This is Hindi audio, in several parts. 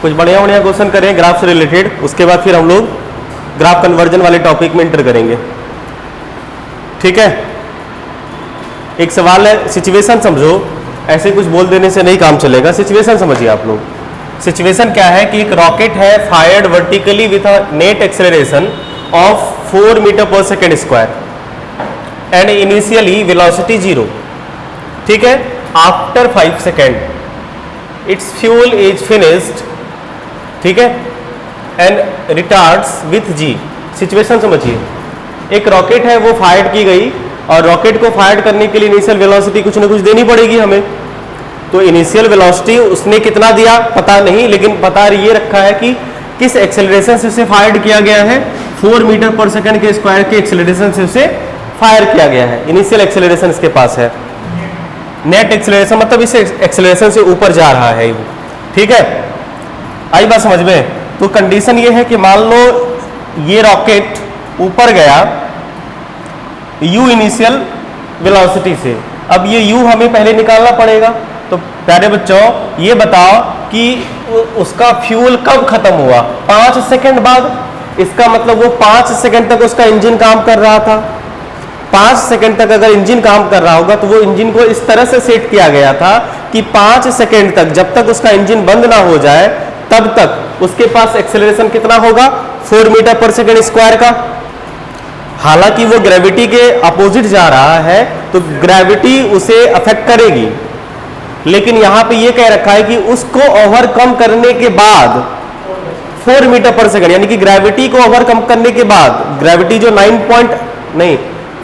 कुछ बढ़िया बढ़िया क्वेश्चन करें ग्राफ से रिलेटेड, उसके बाद फिर हम लोग ग्राफ कन्वर्जन वाले टॉपिक में इंटर करेंगे। ठीक है, एक सवाल है, सिचुएशन समझो, ऐसे कुछ बोल देने से नहीं काम चलेगा। सिचुएशन समझिए आप लोग। सिचुएशन क्या है कि एक रॉकेट है fired vertically with a net acceleration of 4 metre पर second square and initially velocity 0। ठीक है, after 5 second its fuel is finished, ठीक है, and retards with G. Situation समझिए, एक रॉकेट है वो फायर की गई और रॉकेट को फायर करने के लिए इनिशियल वेलोसिटी कुछ ना कुछ देनी पड़ेगी हमें। तो इनिशियल वेलोसिटी उसने कितना दिया पता नहीं, लेकिन पता ये रखा है कि किस एक्सेलरेशन से उसे फायर किया गया है, 4 मीटर पर सेकंड के स्क्वायर के एक्सेलरेशन से उसे फायर किया गया है। इनिशियल एक्सेलरेशन इसके पास है, नेट एक्सेलरेशन मतलब इस एक्सेलरेशन से ऊपर जा रहा है वो। ठीक है, आई बात समझ में। तो कंडीशन ये है कि मान लो ये रॉकेट ऊपर गया u इनिशियल वेलोसिटी से, अब ये u हमें पहले निकालना पड़ेगा। तो प्यारे बच्चों ये बताओ कि उसका फ्यूल कब खत्म हुआ? 5 सेकंड बाद। इसका मतलब वो 5 सेकंड तक उसका इंजन काम कर रहा था। 5 सेकंड तक अगर इंजन काम कर रहा होगा तो वो इंजन को इस तरह से सेट किया गया था कि 5 सेकंड तक, जब तक उसका इंजन बंद ना हो जाए तब तक उसके पास एक्सेलरेशन कितना होगा? 4 मीटर पर सेकंड स्क्वायर का। हालांकि वो ग्रेविटी के अपोजिट जा रहा है तो ग्रेविटी उसे अफेक्ट करेगी, लेकिन यहां पे ये कह रखा है कि उसको ओवरकम करने के बाद 4 मीटर पर सेकंड, यानी कि ग्रेविटी को ओवरकम करने के बाद, ग्रेविटी जो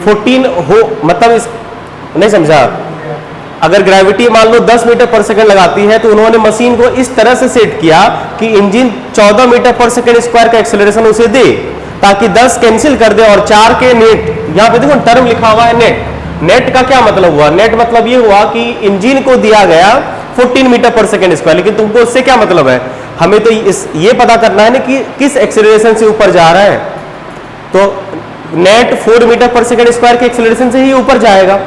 14 हो, मतलब इस नहीं समझा, अगर ग्रेविटी मान लो 10 मीटर पर सेकंड लगाती है तो उन्होंने मशीन को इस तरह से सेट किया कि इंजन 14 मीटर पर सेकंड स्क्वायर का एक्सेलरेशन उसे दे, ताकि 10 कैंसिल कर दे और 4 के नेट, यहां पे देखो टर्म लिखा हुआ है नेट। नेट का क्या मतलब हुआ? नेट मतलब ये हुआ कि इंजन को दिया गया 14 मीटर पर सेकंड स्क्वायर, लेकिन तुमको उससे क्या मतलब है? हमें तो ये पता करना है ना कि किस एक्सेलरेशन से ऊपर जा रहा है। तो नेट 4 मीटर पर सेकंड स्क्वायर के एक्सेलरेशन से ही ऊपर जाएगा,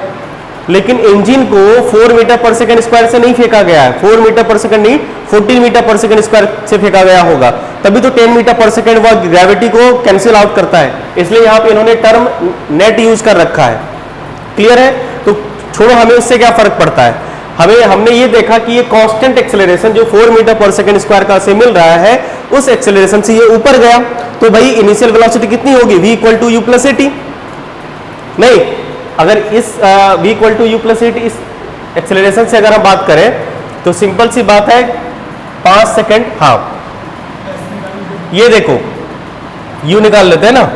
लेकिन इंजन को 4 मीटर पर सेकंड स्क्वायर से नहीं फेंका गया है। 4 मीटर पर सेकंड नहीं, 14 मीटर पर सेकंड स्क्वायर से फेंका गया होगा, तभी तो 10 मीटर पर सेकंड वह ग्रेविटी को कैंसिल आउट करता है। इसलिए यहाँ पे इन्होंने टर्म नेट यूज कर रखा है। क्लियर है? तो छोड़ो, हमें उससे क्या फर्क पड़ता है। हमने ये देखा कि ये कांस्टेंट एक्सेलरेशन जो 4 मीटर पर सेकंड स्क्वायर का से मिल रहा है, उस एक्सेलरेशन से ये ऊपर गया, तो भाई इनिशियल वेलोसिटी कितनी होगी? v = u + at। नहीं, अगर इस v = u + at इस एक्सेलरेशन से अगर हम बात करें तो सिंपल सी बात है 5 सेकंड। हाँ, ये देखो u निकाल लेते हैं ना,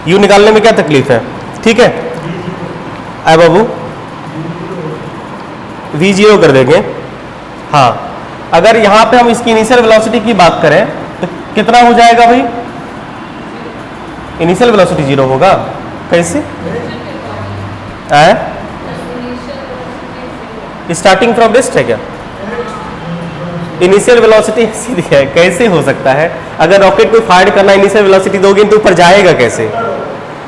u निकालने में क्या तकलीफ है? ठीक है, आए बाबू v0 कर देंगे। हाँ, अगर यहां पे हम इसकी इनिशियल वेलोसिटी की बात करें तो कितना हो जाएगा भाई? इनिशियल वेलोसिटी 0 होगा। कैसे? स्टार्टिंग फ्रॉम रेस्ट है क्या? इनिशियल वेलोसिटी सीधी है, कैसे हो सकता है? अगर रॉकेट को फायर करना इनिशियल वेलोसिटी दोगे तो ऊपर जाएगा कैसे?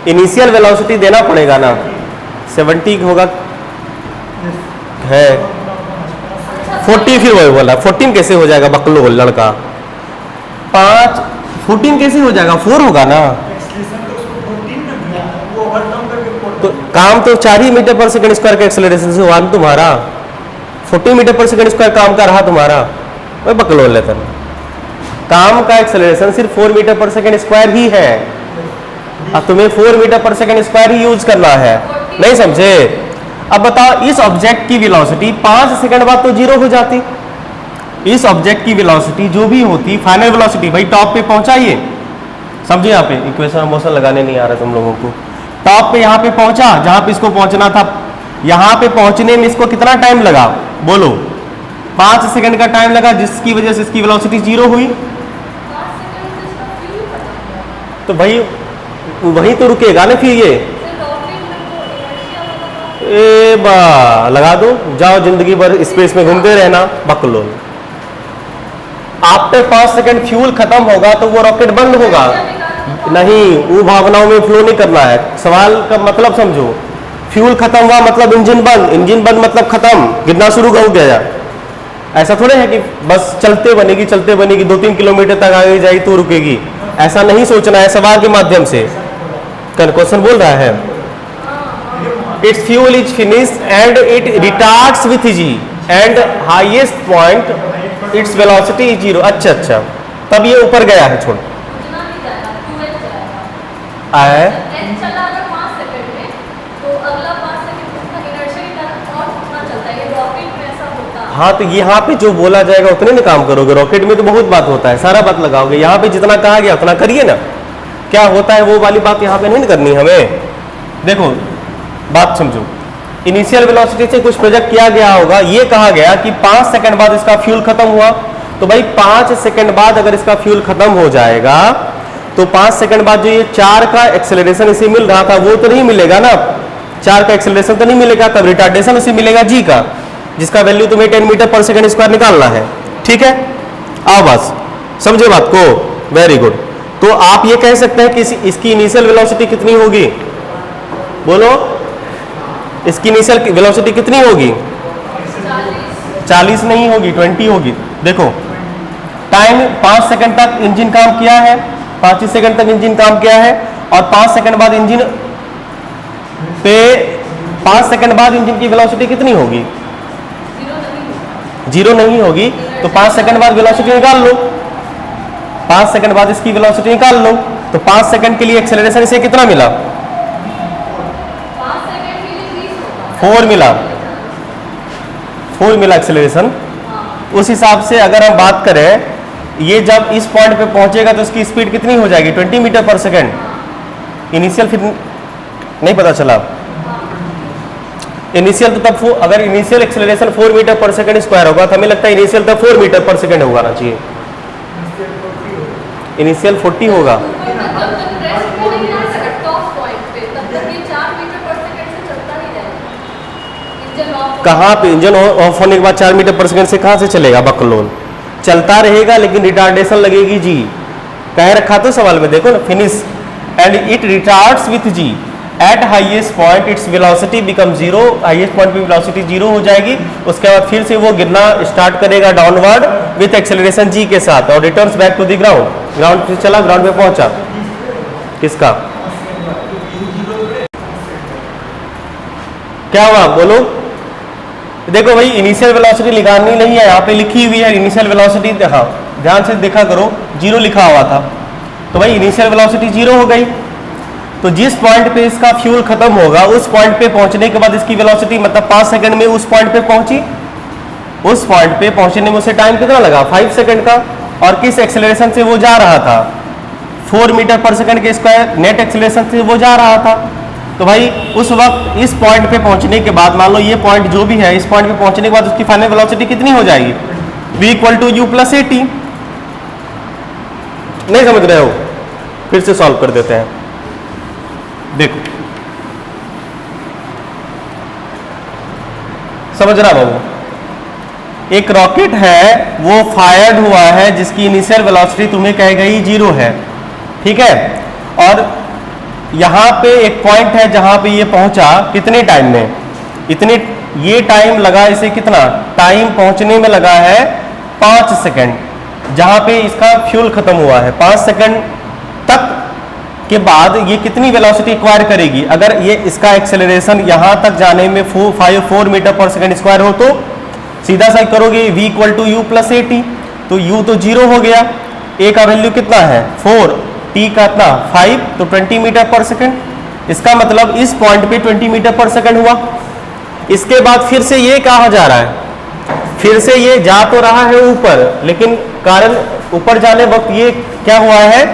इनिशियल वेलोसिटी देना पड़ेगा ना। 70 होगा है, 40 फिर वही बोला, 14 कैसे हो जाएगा? बकलो लड़का, 14 कैसे हो जाएगा? 4 होगा ना। तो काम तो 4 ही मीटर पर सेकंड स्क्वायर के एक्सेलरेशन से हुआ तुम्हारा, 40 मीटर पर सेकंड स्क्वायर काम का रहा तुम्हारा। वही बकलो लेता है, काम का एक्सेलरेशन सिर्फ 4 मीटर पर सेकंड स्क्वायर ही है। अब तुम्हें 4 मीटर पर सेकंड स्क्वायर ही यूज करना है, नहीं समझे? अब बताओ, इस ऑब्जेक्ट की वेलोसिटी 5 सेकंड बाद तो 0 हो जाती। इस ऑब्जेक्ट की वेलोसिटी जो भी होती, फाइनल वेलोसिटी भाई टॉप पे पहुंचा, ये समझे? यहाँ पे इक्वेशन मोशन लगाने नहीं आ रहा तुम लोगों को। टॉप पे यहाँ पे पहुंचा जहां पे इसको पहुंचना था, यहाँ पे पहुंचने में इसको कितना टाइम लगा? बोलो। 5 सेकंड का टाइम लगा, जिसकी वजह से इसकी वेलोसिटी 0 हुई। तो भाई वही तो रुकेगा ना फिर ये। ए बा लगा दो, जाओ जिंदगी भर स्पेस में घूमते रहना, बकलो। आफ्टर 5 सेकंड फ्यूल खत्म होगा तो वो रॉकेट बंद होगा। नहीं, वो भावनाओं में फ्लो नहीं करना है। सवाल का मतलब समझो, फ्यूल खत्म हुआ मतलब इंजन बंद, इंजन बंद मतलब खत्म, गिरना शुरू हो गया। ऐसा थोड़े है कि बस चलते बनेगी 2-3 किलोमीटर तक आगे जाएगी तो रुकेगी, ऐसा नहीं सोचना है सवाल के माध्यम से। क्वेश्चन बोल रहा है it's fuel is finished and it retards with G and highest point it's velocity is 0। अच्छा, तब ये ऊपर गया है, छोड़ आए। हाँ, तो यहाँ पे जो बोला जाएगा उतने में काम करोगे। रॉकेट में तो बहुत बात होता है, सारा बात लगाओगे। यहाँ पे जितना कहा गया उतना करिए ना। क्या होता है वो वाली बात यहाँ पे नहीं करनी हमें। देखो बात समझो, इनिशियल वेलोसिटी से कुछ प्रोजेक्ट किया गया होगा। ये कहा गया कि 5 सेकंड बाद इसका फ्यूल खत्म हुआ, तो भाई 5 सेकंड बाद अगर इसका फ्यूल खत्म हो जाएगा तो 5 सेकंड बाद जो ये 4 का एक्सेलरेशन इसे मिल रहा था वो तो नहीं मिलेगा ना। 4 का एक्सेलरेशन तो नहीं मिलेगा, तब रिटार्डेशन उसे मिलेगा जी का, जिसका वैल्यू तुम्हें 10 मीटर पर सेकंड स्क्वायर निकालना है। ठीक है, आओ बस समझे बात को, वेरी गुड। तो आप ये कह सकते हैं कि इसकी इनिशियल वेलोसिटी कितनी होगी, बोलो इसकी इनिशियल वेलोसिटी कितनी होगी? 40 नहीं होगी, 20 होगी। देखो टाइम 5 सेकंड तक इंजन काम किया है, 5 सेकंड तक इंजन काम किया है, और 5 सेकंड बाद इंजन पे 5 सेकंड बाद इंजन की वेलोसिटी कितनी होगी? 0 नहीं होगी। तो 5 सेकंड बाद वेलोसिटी निकाल लो, 5 सेकंड बाद इसकी वेलोसिटी निकाल लो। तो 5 सेकंड के लिए एक्सेलरेशन इसे कितना मिला? 4 मिला, 4 मिला एक्सेलरेशन। उस हिसाब से अगर हम बात करें, ये जब इस पॉइंट पे पहुंचेगा तो इसकी स्पीड कितनी हो जाएगी? 20 मीटर पर सेकंड। इनिशियल फिर नहीं पता चला, इनिशियल तो तब अगर इनिशियल एक्सेलरेशन 4 मीटर पर सेकंड स्क्वायर होगा तो हमें लगता है इनिशियल तब 4 मीटर पर सेकंड होगा ना चाहिए। इनिशियल 40 होगा। कहाँ पे इंजन ऑफ होने के बाद 4 मीटर पर सेकंड से कहाँ से चलेगा? बकलोल चलता रहेगा, लेकिन रिटार्डेशन लगेगी जी। कह रखा तो सवाल में, देखो ना, finish and it retards with G at highest point it's velocity become 0। Highest point पे वेलोसिटी 0 हो जाएगी। उसके बाद फिर से वो गिरना स्टार्ट करेगा डाउनवर्ड विथ एक्सेलरेशन जी के साथ, और returns back to the ground. Ground पे चला, ग्राउंड पे पहुंचा। किसका क्या हुआ बोलो? देखो भाई, इनिशियल वेलोसिटी निकालनी नहीं है, यहाँ पे लिखी हुई है इनिशियल वेलोसिटी। हाँ ध्यान से देखा करो, 0 लिखा हुआ था, तो भाई इनिशियल वेलोसिटी 0 हो गई। तो जिस पॉइंट पे इसका फ्यूल खत्म होगा उस पॉइंट पे पहुंचने के बाद इसकी वेलोसिटी मतलब 5 सेकंड में उस पॉइंट पे पहुंची। उस पॉइंट पे पहुंचने में उसे टाइम कितना लगा? 5 सेकंड का। और किस एक्सेलरेशन से वो जा रहा था? 4 मीटर पर सेकंड के स्क्वायर नेट एक्सेलरेशन से वो जा रहा था। तो भाई उस वक्त इस पॉइंट पे पहुंचने के बाद, मान लो ये पॉइंट जो भी है, इस पॉइंट पे पहुंचने के बाद उसकी फाइनल वेलोसिटी कितनी हो जाएगी? v = u + at। नहीं समझ रहे हो? फिर से सॉल्व कर देते हैं। देखो समझ रहा बाबू, एक रॉकेट है वो फायर्ड हुआ है जिसकी इनिशियल वेलोसिटी तुम्हें कह गई 0 है, ठीक है। और यहाँ पे एक पॉइंट है जहां पे ये पहुंचा कितने टाइम में? इतने ये टाइम लगा इसे, कितना टाइम पहुंचने में लगा है? 5 सेकंड। जहां पे इसका फ्यूल खत्म हुआ है 5 सेकंड तक के बाद ये कितनी वेलोसिटी एक्वायर करेगी? अगर ये इसका एक्सेलरेशन यहां तक जाने में 4 मीटर पर सेकंड स्क्वायर हो तो सीधा सा करोगे v = u + at। तो u तो 0 हो गया, a का वैल्यू कितना है? 4, t का इतना 5, तो 20 मीटर पर सेकंड। इसका मतलब इस पॉइंट पे 20 मीटर पर सेकंड हुआ। इसके बाद फिर से ये कहा जा रहा है, फिर से ये जा तो रहा है ऊपर, लेकिन कारण ऊपर जाने वक्त ये क्या हुआ है?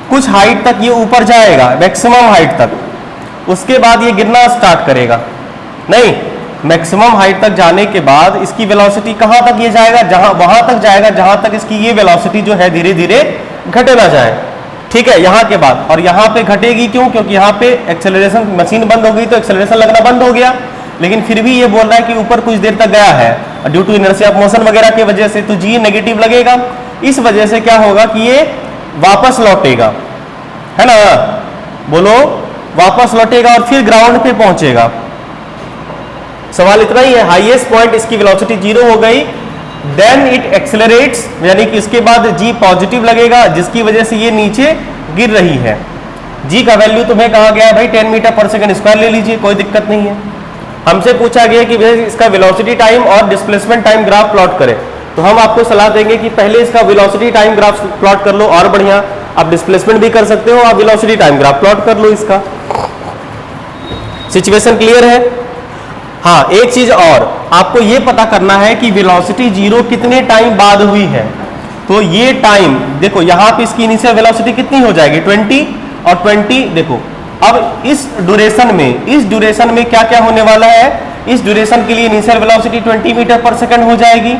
कुछ हाइट तक ये ऊपर जाएगा, मैक्सिमम हाइट तक। उसके बाद ये गिरना स्टार्ट करेगा। नहीं, मैक्सिमम हाइट तक जाने के बाद इसकी वेलोसिटी कहां तक ये जाएगा? वहां तक जाएगा जहां तक इसकी ये वेलोसिटी जो है धीरे धीरे घटे ना जाए, ठीक है। यहाँ के बाद, और यहाँ पे घटेगी क्यों? क्योंकि यहाँ पे एक्सेलरेशन, मशीन बंद हो गई तो एक्सेलरेशन लगना बंद हो गया, लेकिन फिर भी ये बोल रहा है कि ऊपर कुछ देर तक गया है, due to inertia of motion वगैरह की वजह से, तो जी नेगेटिव लगेगा। इस वजह से क्या होगा कि ये वापस लौटेगा, है ना, बोलो, वापस लौटेगा और फिर ग्राउंड पे पहुंचेगा। सवाल इतना ही है, हाईएस्ट पॉइंट इसकी वेलोसिटी 0 हो गई, देन इट एक्सेलरेट्स, यानी कि इसके बाद जी पॉजिटिव लगेगा, जिसकी वजह से ये नीचे गिर रही है। जी का वैल्यू तुम्हें कहा गया है भाई 10 मीटर पर सेकंड स्क्वायर ले लीजिए, कोई दिक्कत नहीं है। हमसे पूछा गया कि भाई इसका वेलोसिटी टाइम और डिस्प्लेसमेंट टाइम ग्राफ प्लॉट करें, तो हम आपको सलाह देंगे कि पहले इसका वेलोसिटी टाइम ग्राफ प्लॉट कर लो, और बढ़िया आप डिस्प्लेसमेंट भी कर सकते हो, आप वेलोसिटी टाइम ग्राफ प्लॉट कर लो इसका। सिचुएशन क्लियर है? हाँ, एक चीज और आपको ये पता करना है कि वेलोसिटी जीरो कितने टाइम बाद हुई है। तो ये टाइम देखो, यहां पे इसकी इनिशियल वेलोसिटी कितनी हो जाएगी 20, और 20 देखो अब इस ड्यूरेशन में क्या क्या होने वाला है। इस ड्यूरेशन के लिए इनिशियल वेलोसिटी 20 मीटर पर सेकंड हो जाएगी।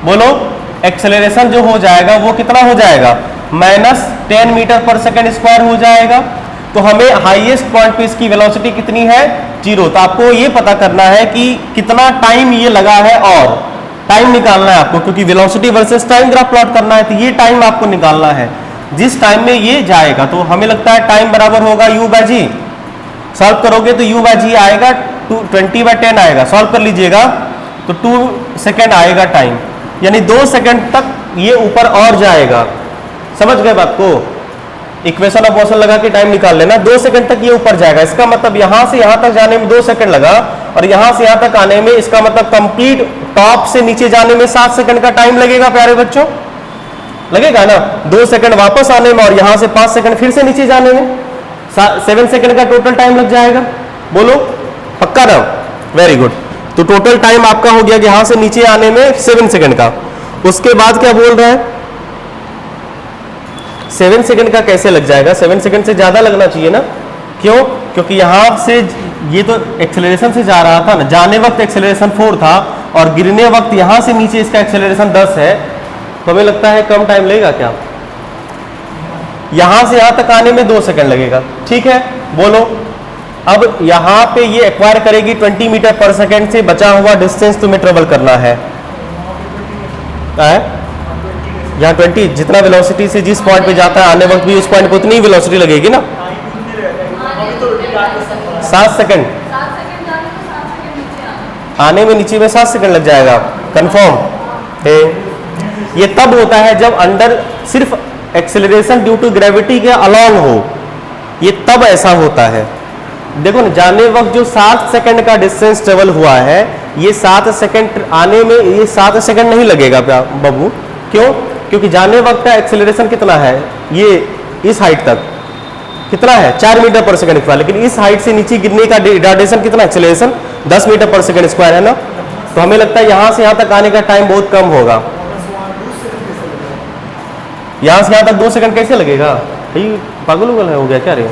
बोलो, एक्सेलरेशन जो हो जाएगा वो कितना हो जाएगा, -10 मीटर पर सेकंड स्क्वायर हो जाएगा। तो हमें हाईएस्ट पॉइंट पे इसकी वेलोसिटी कितनी है, 0। तो आपको ये पता करना है कि कितना टाइम ये लगा है, और टाइम निकालना है आपको, क्योंकि velocity versus time graph plot करना है। तो ये टाइम आपको निकालना है जिस टाइम में ये जाएगा। तो हमें लगता है टाइम बराबर होगा u/g। सॉल्व करोगे तो u/g आएगा 20/10 आएगा। सॉल्व कर लीजिएगा तो 2 सेकेंड आएगा टाइम, यानी 2 सेकेंड तक ये ऊपर और जाएगा। समझ गए बात को? इक्वेशन ऑफ मोशन लगा के टाइम निकाल लेना, 2 सेकंड तक ये ऊपर जाएगा। इसका मतलब यहां से यहां तक जाने में 2 सेकंड लगा, और यहां से यहां तक आने में इसका मतलब कंप्लीट टॉप से नीचे जाने में 7 सेकंड का टाइम लगेगा। प्यारे बच्चों, लगेगा ना? 2 सेकंड वापस आने में, और यहां से 5 सेकंड फिर से नीचे जाने में 7 सेकंड का टोटल टाइम लग जाएगा। बोलो, पक्का ना? Very good. तो टोटल टाइम आपका हो गया यहां से नीचे आने में 7 सेकंड का। उसके बाद क्या बोल रहा है, 7 सेकंड का कैसे लग जाएगा? 7 सेकंड से ज्यादा लगना चाहिए ना? क्यों? क्योंकि यहां से ये तो एक्सेलरेशन से जा रहा था ना, जाने वक्त एक्सेलरेशन 4 था, और गिरने वक्त यहां से नीचे इसका एक्सेलरेशन 10 है। तो हमें लगता है कम टाइम लगेगा क्या? यहां से यहां तक आने में 2 सेकंड लगेगा। ठीक है, बोलो। अब यहां पे ये एक्वायर करेगी 20 मीटर पर सेकंड से, बचा हुआ डिस्टेंस तुम्हें ट्रेवल करना है। यहाँ 20 जितना वेलोसिटी से जिस पॉइंट पे जाता है, आने वक्त भी उस पॉइंट पे उतनी वेलोसिटी लगेगी ना। 7 सेकंड आने में, नीचे में 7 सेकंड लग जाएगा। कंफर्म है? ये तब होता है जब अंडर सिर्फ एक्सेलरेशन ड्यू टू ग्रेविटी के अलॉन्ग हो, ये तब ऐसा होता है। देखो ना, जाने वक्त जो 7 सेकंड का डिस्टेंस ट्रेवल हुआ है, ये 7 सेकंड आने में ये 7 सेकंड नहीं लगेगा बाबू। क्यों? क्योंकि जाने वक्त का एक्सेलरेशन कितना है, ये इस हाइट तक कितना है 4 मीटर पर सेकंड स्क्वायर, लेकिन इस हाइट से नीचे गिरने का रिटार्डेशन कितना, एक्सेलरेशन 10 मीटर पर सेकंड स्क्वायर है ना। तो हमें लगता है यहां से यहां तक आने का टाइम बहुत कम होगा। यहां से यहां तक 2 सेकंड कैसे लगेगा? पागल उगल हो गया क्या रे?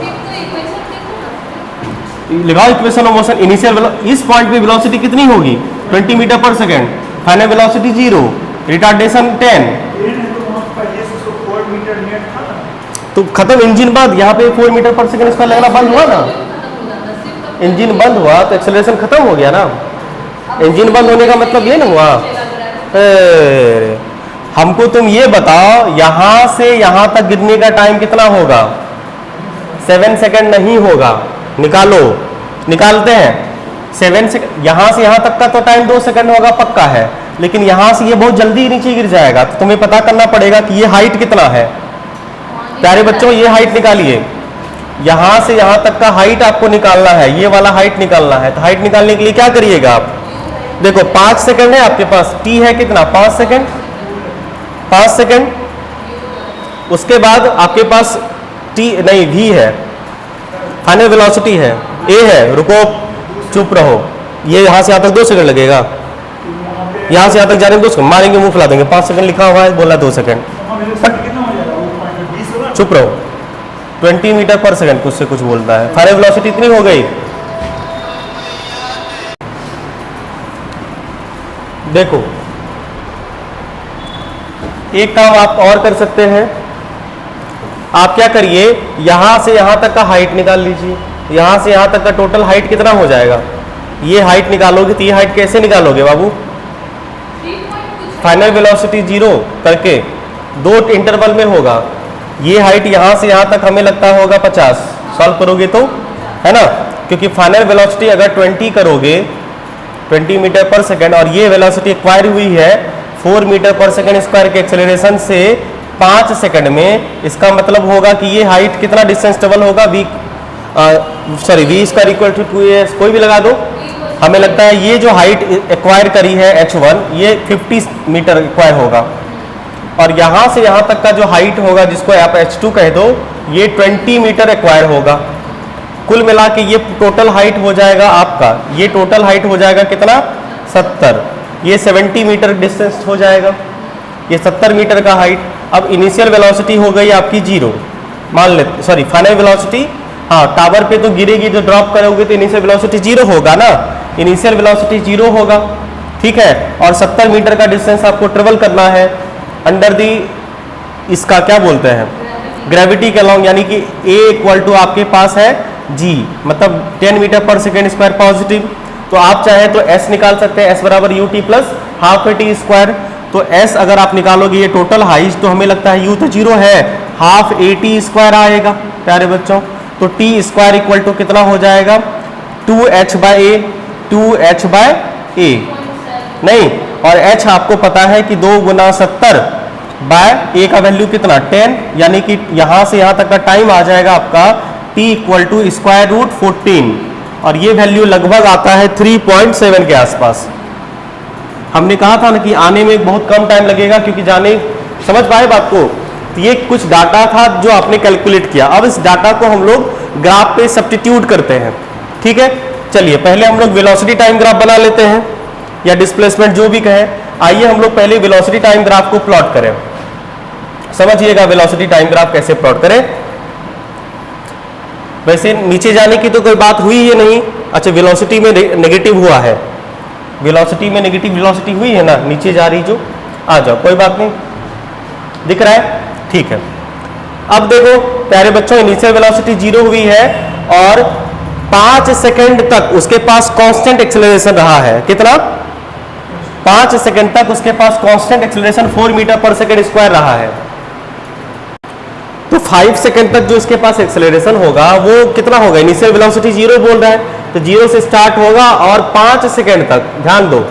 लगाओ इक्वेशन ऑफ मोशन। इनिशियल इस पॉइंट पे वेलोसिटी कितनी होगी 20 मीटर पर सेकंड, फाइनल वेलोसिटी 0, रिटार्डेशन 10। तो खत्म, इंजन बंद। यहाँ पे 4 मीटर पर सेकंड स्क्वायर लगना बंद हुआ ना, इंजन बंद हुआ तो एक्सेलरेशन खत्म हो गया ना। इंजन बंद होने का मतलब ये ना हुआ। हमको तुम ये बताओ, यहां से यहां तक गिरने का टाइम कितना होगा? 7 सेकंड नहीं होगा। निकालो, निकालते हैं। 7 सेकंड, यहां से यहां तक का तो टाइम 2 सेकंड होगा, पक्का है। लेकिन यहां से ये बहुत जल्दी नीचे गिर जाएगा, तो तुम्हें पता करना पड़ेगा कि ये हाइट कितना है। प्यारे बच्चों, ये हाइट निकालिए। यहां से यहां तक का हाइट आपको निकालना है, ये वाला हाइट निकालना है। तो हाइट निकालने के लिए क्या करिएगा आप? देखो 5 सेकंड है आपके पास, टी है कितना 5 सेकंड, 5 सेकंड। उसके बाद आपके पास टी नहीं वी है, फाइनल वेलोसिटी है, ए है। रुको, चुप रहो। ये यहां से यहां तक 2 सेकंड लगेगा, यहां से यहां तक जाने में 2 सेकंड मारेंगे, मुंह फुला देंगे। 5 सेकंड लिखा हुआ है, बोला 2 सेकंड। चुप रहो। 20 मीटर पर सेकंड कुछ से कुछ बोलता है। फाइनल वेलोसिटी इतनी हो गई। देखो, एक काम आप और कर सकते हैं। आप क्या करिए, यहां से यहां तक का हाइट निकाल लीजिए। यहां से यहां तक का टोटल हाइट कितना हो जाएगा? ये हाइट निकालोगे तो ये हाइट कैसे निकालोगे बाबू? फाइनल वेलोसिटी 0 करके 2 इंटरवल में होगा। ये हाइट यहां से यहां तक हमें लगता होगा 50। सॉल्व करोगे तो, है ना? क्योंकि फाइनल वेलोसिटी अगर 20 करोगे 20 मीटर पर सेकंड, और ये वेलोसिटी एक्वायर हुई है 4 मीटर पर सेकेंड स्क्वायर के एक्सेलरेशन से 5 सेकंड में, इसका मतलब होगा कि ये हाइट कितना डिस्टेंस ट्रेवल होगा, v square equal to 2as, कोई भी लगा दो। हमें लगता है ये जो हाइट एक्वायर करी है h1 ये 50 मीटर एक्वायर होगा, और यहाँ से यहाँ तक का जो हाइट होगा जिसको आप h2 कह दो, ये 20 मीटर एक्वायर होगा। कुल मिला के ये टोटल हाइट हो जाएगा आपका, ये टोटल हाइट हो जाएगा कितना 70, ये 70 मीटर डिस्टेंस हो जाएगा, ये 70 मीटर का हाइट। अब इनिशियल वेलोसिटी हो गई आपकी 0, मान लेते सॉरी फाइनल वेलोसिटी, हाँ टावर पे तो गिरेगी, जो ड्रॉप करोगे तो इनिशियल वेलोसिटी 0 होगा ना, इनिशियल वेलोसिटी 0 होगा, ठीक है। और 70 मीटर का डिस्टेंस आपको ट्रेवल करना है अंडर दी, इसका क्या बोलते हैं, ग्रेविटी के अलॉन्ग, यानी कि a इक्वल टू आपके पास है g, मतलब 10 मीटर पर सेकेंड स्क्वायर पॉजिटिव। तो आप चाहे तो s निकाल सकते हैं, s बराबर ut plus half T square. तो s अगर आप निकालोगे ये टोटल हाइट, तो हमें लगता है u तो 0 है, हाफ टी स्क्वायर आएगा प्यारे बच्चों। तो टी स्क्वायर इक्वल टू कितना हो जाएगा 2h by A, 2h by ए नहीं, और h आपको पता है कि 2 गुना 70 बाय ए का वैल्यू कितना 10, यानी कि यहाँ से यहाँ तक का टाइम आ जाएगा आपका t equal to square root 14, और ये वैल्यू लगभग आता है 3.7 के आसपास। हमने कहा था ना कि आने में बहुत कम टाइम लगेगा, क्योंकि जाने समझ पाए बात को। तो ये कुछ डाटा था जो आपने कैलकुलेट किया, अब इस डाटा को हम लोग ग्राफ पे सब्स्टिट्यूट करते हैं, ठीक है। चलिए पहले हम लोग वेलोसिटी टाइम ग्राफ बना लेते हैं, या डिस्प्लेसमेंट जो भी कहें। आइए हम लोग पहले वेलोसिटी टाइम ग्राफ को प्लॉट करें, समझिएगा वेलोसिटी टाइम ग्राफ कैसे प्लॉट करें। वैसे नीचे जाने की तो कोई बात हुई ही नहीं, अच्छा वेलोसिटी में नेगेटिव हुआ है, वेलोसिटी में नेगेटिव वेलोसिटी हुई है ना, नीचे जा रही जो, आ जाओ कोई बात नहीं, दिख रहा है, ठीक है। अब देखो प्यारे बच्चों, इनिशियल वेलोसिटी 0 हुई है और 5 सेकंड तक उसके पास कांस्टेंट एक्सेलरेशन रहा है, कितना 5 सेकंड तक उसके पास कांस्टेंट एक्सेलरेशन 4 मीटर पर सेकंड स्क्वायर रहा है। तो 5 सेकंड तक जो इसके पास एक्सेलरेशन होगा वो कितना होगा, इनिशियल वेलोसिटी 0 बोल रहा है, तो 0 से स्टार्ट होगा और 5 सेकंड तक, ध्यान दो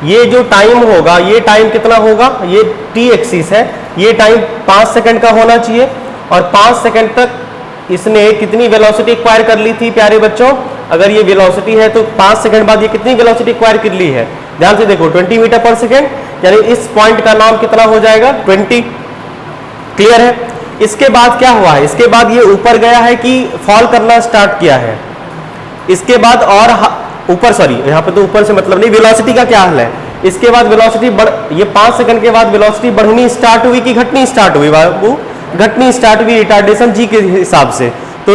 ये जो टाइम होगा, ये टाइम कितना होगा, ये t एक्सिस है, ये टाइम 5 सेकंड का होना चाहिए, और 5 सेकंड तक इसने कितनी वेलोसिटी एक्वायर कर ली थी प्यारे बच्चों। अगर ये वेलोसिटी है तो 5 सेकंड बाद ये कितनी वेलोसिटी एक्वायर कर ली है, ध्यान से देखो 20 मीटर पर सेकंड, यानी इस पॉइंट का नाम कितना हो जाएगा 20, क्लियर है। इसके बाद क्या हुआ है, इसके बाद ये ऊपर गया है कि फॉल करना स्टार्ट किया है, इसके बाद और ऊपर, सॉरी यहाँ पे तो ऊपर से मतलब नहीं, वेलोसिटी का क्या हाल है, इसके बाद वेलोसिटी ये 5 सेकंड के बाद वेलोसिटी बढ़नी स्टार्ट हुई कि घटनी स्टार्ट हुई, वो घटनी स्टार्ट हुई रिटार्डेशन जी के हिसाब से। तो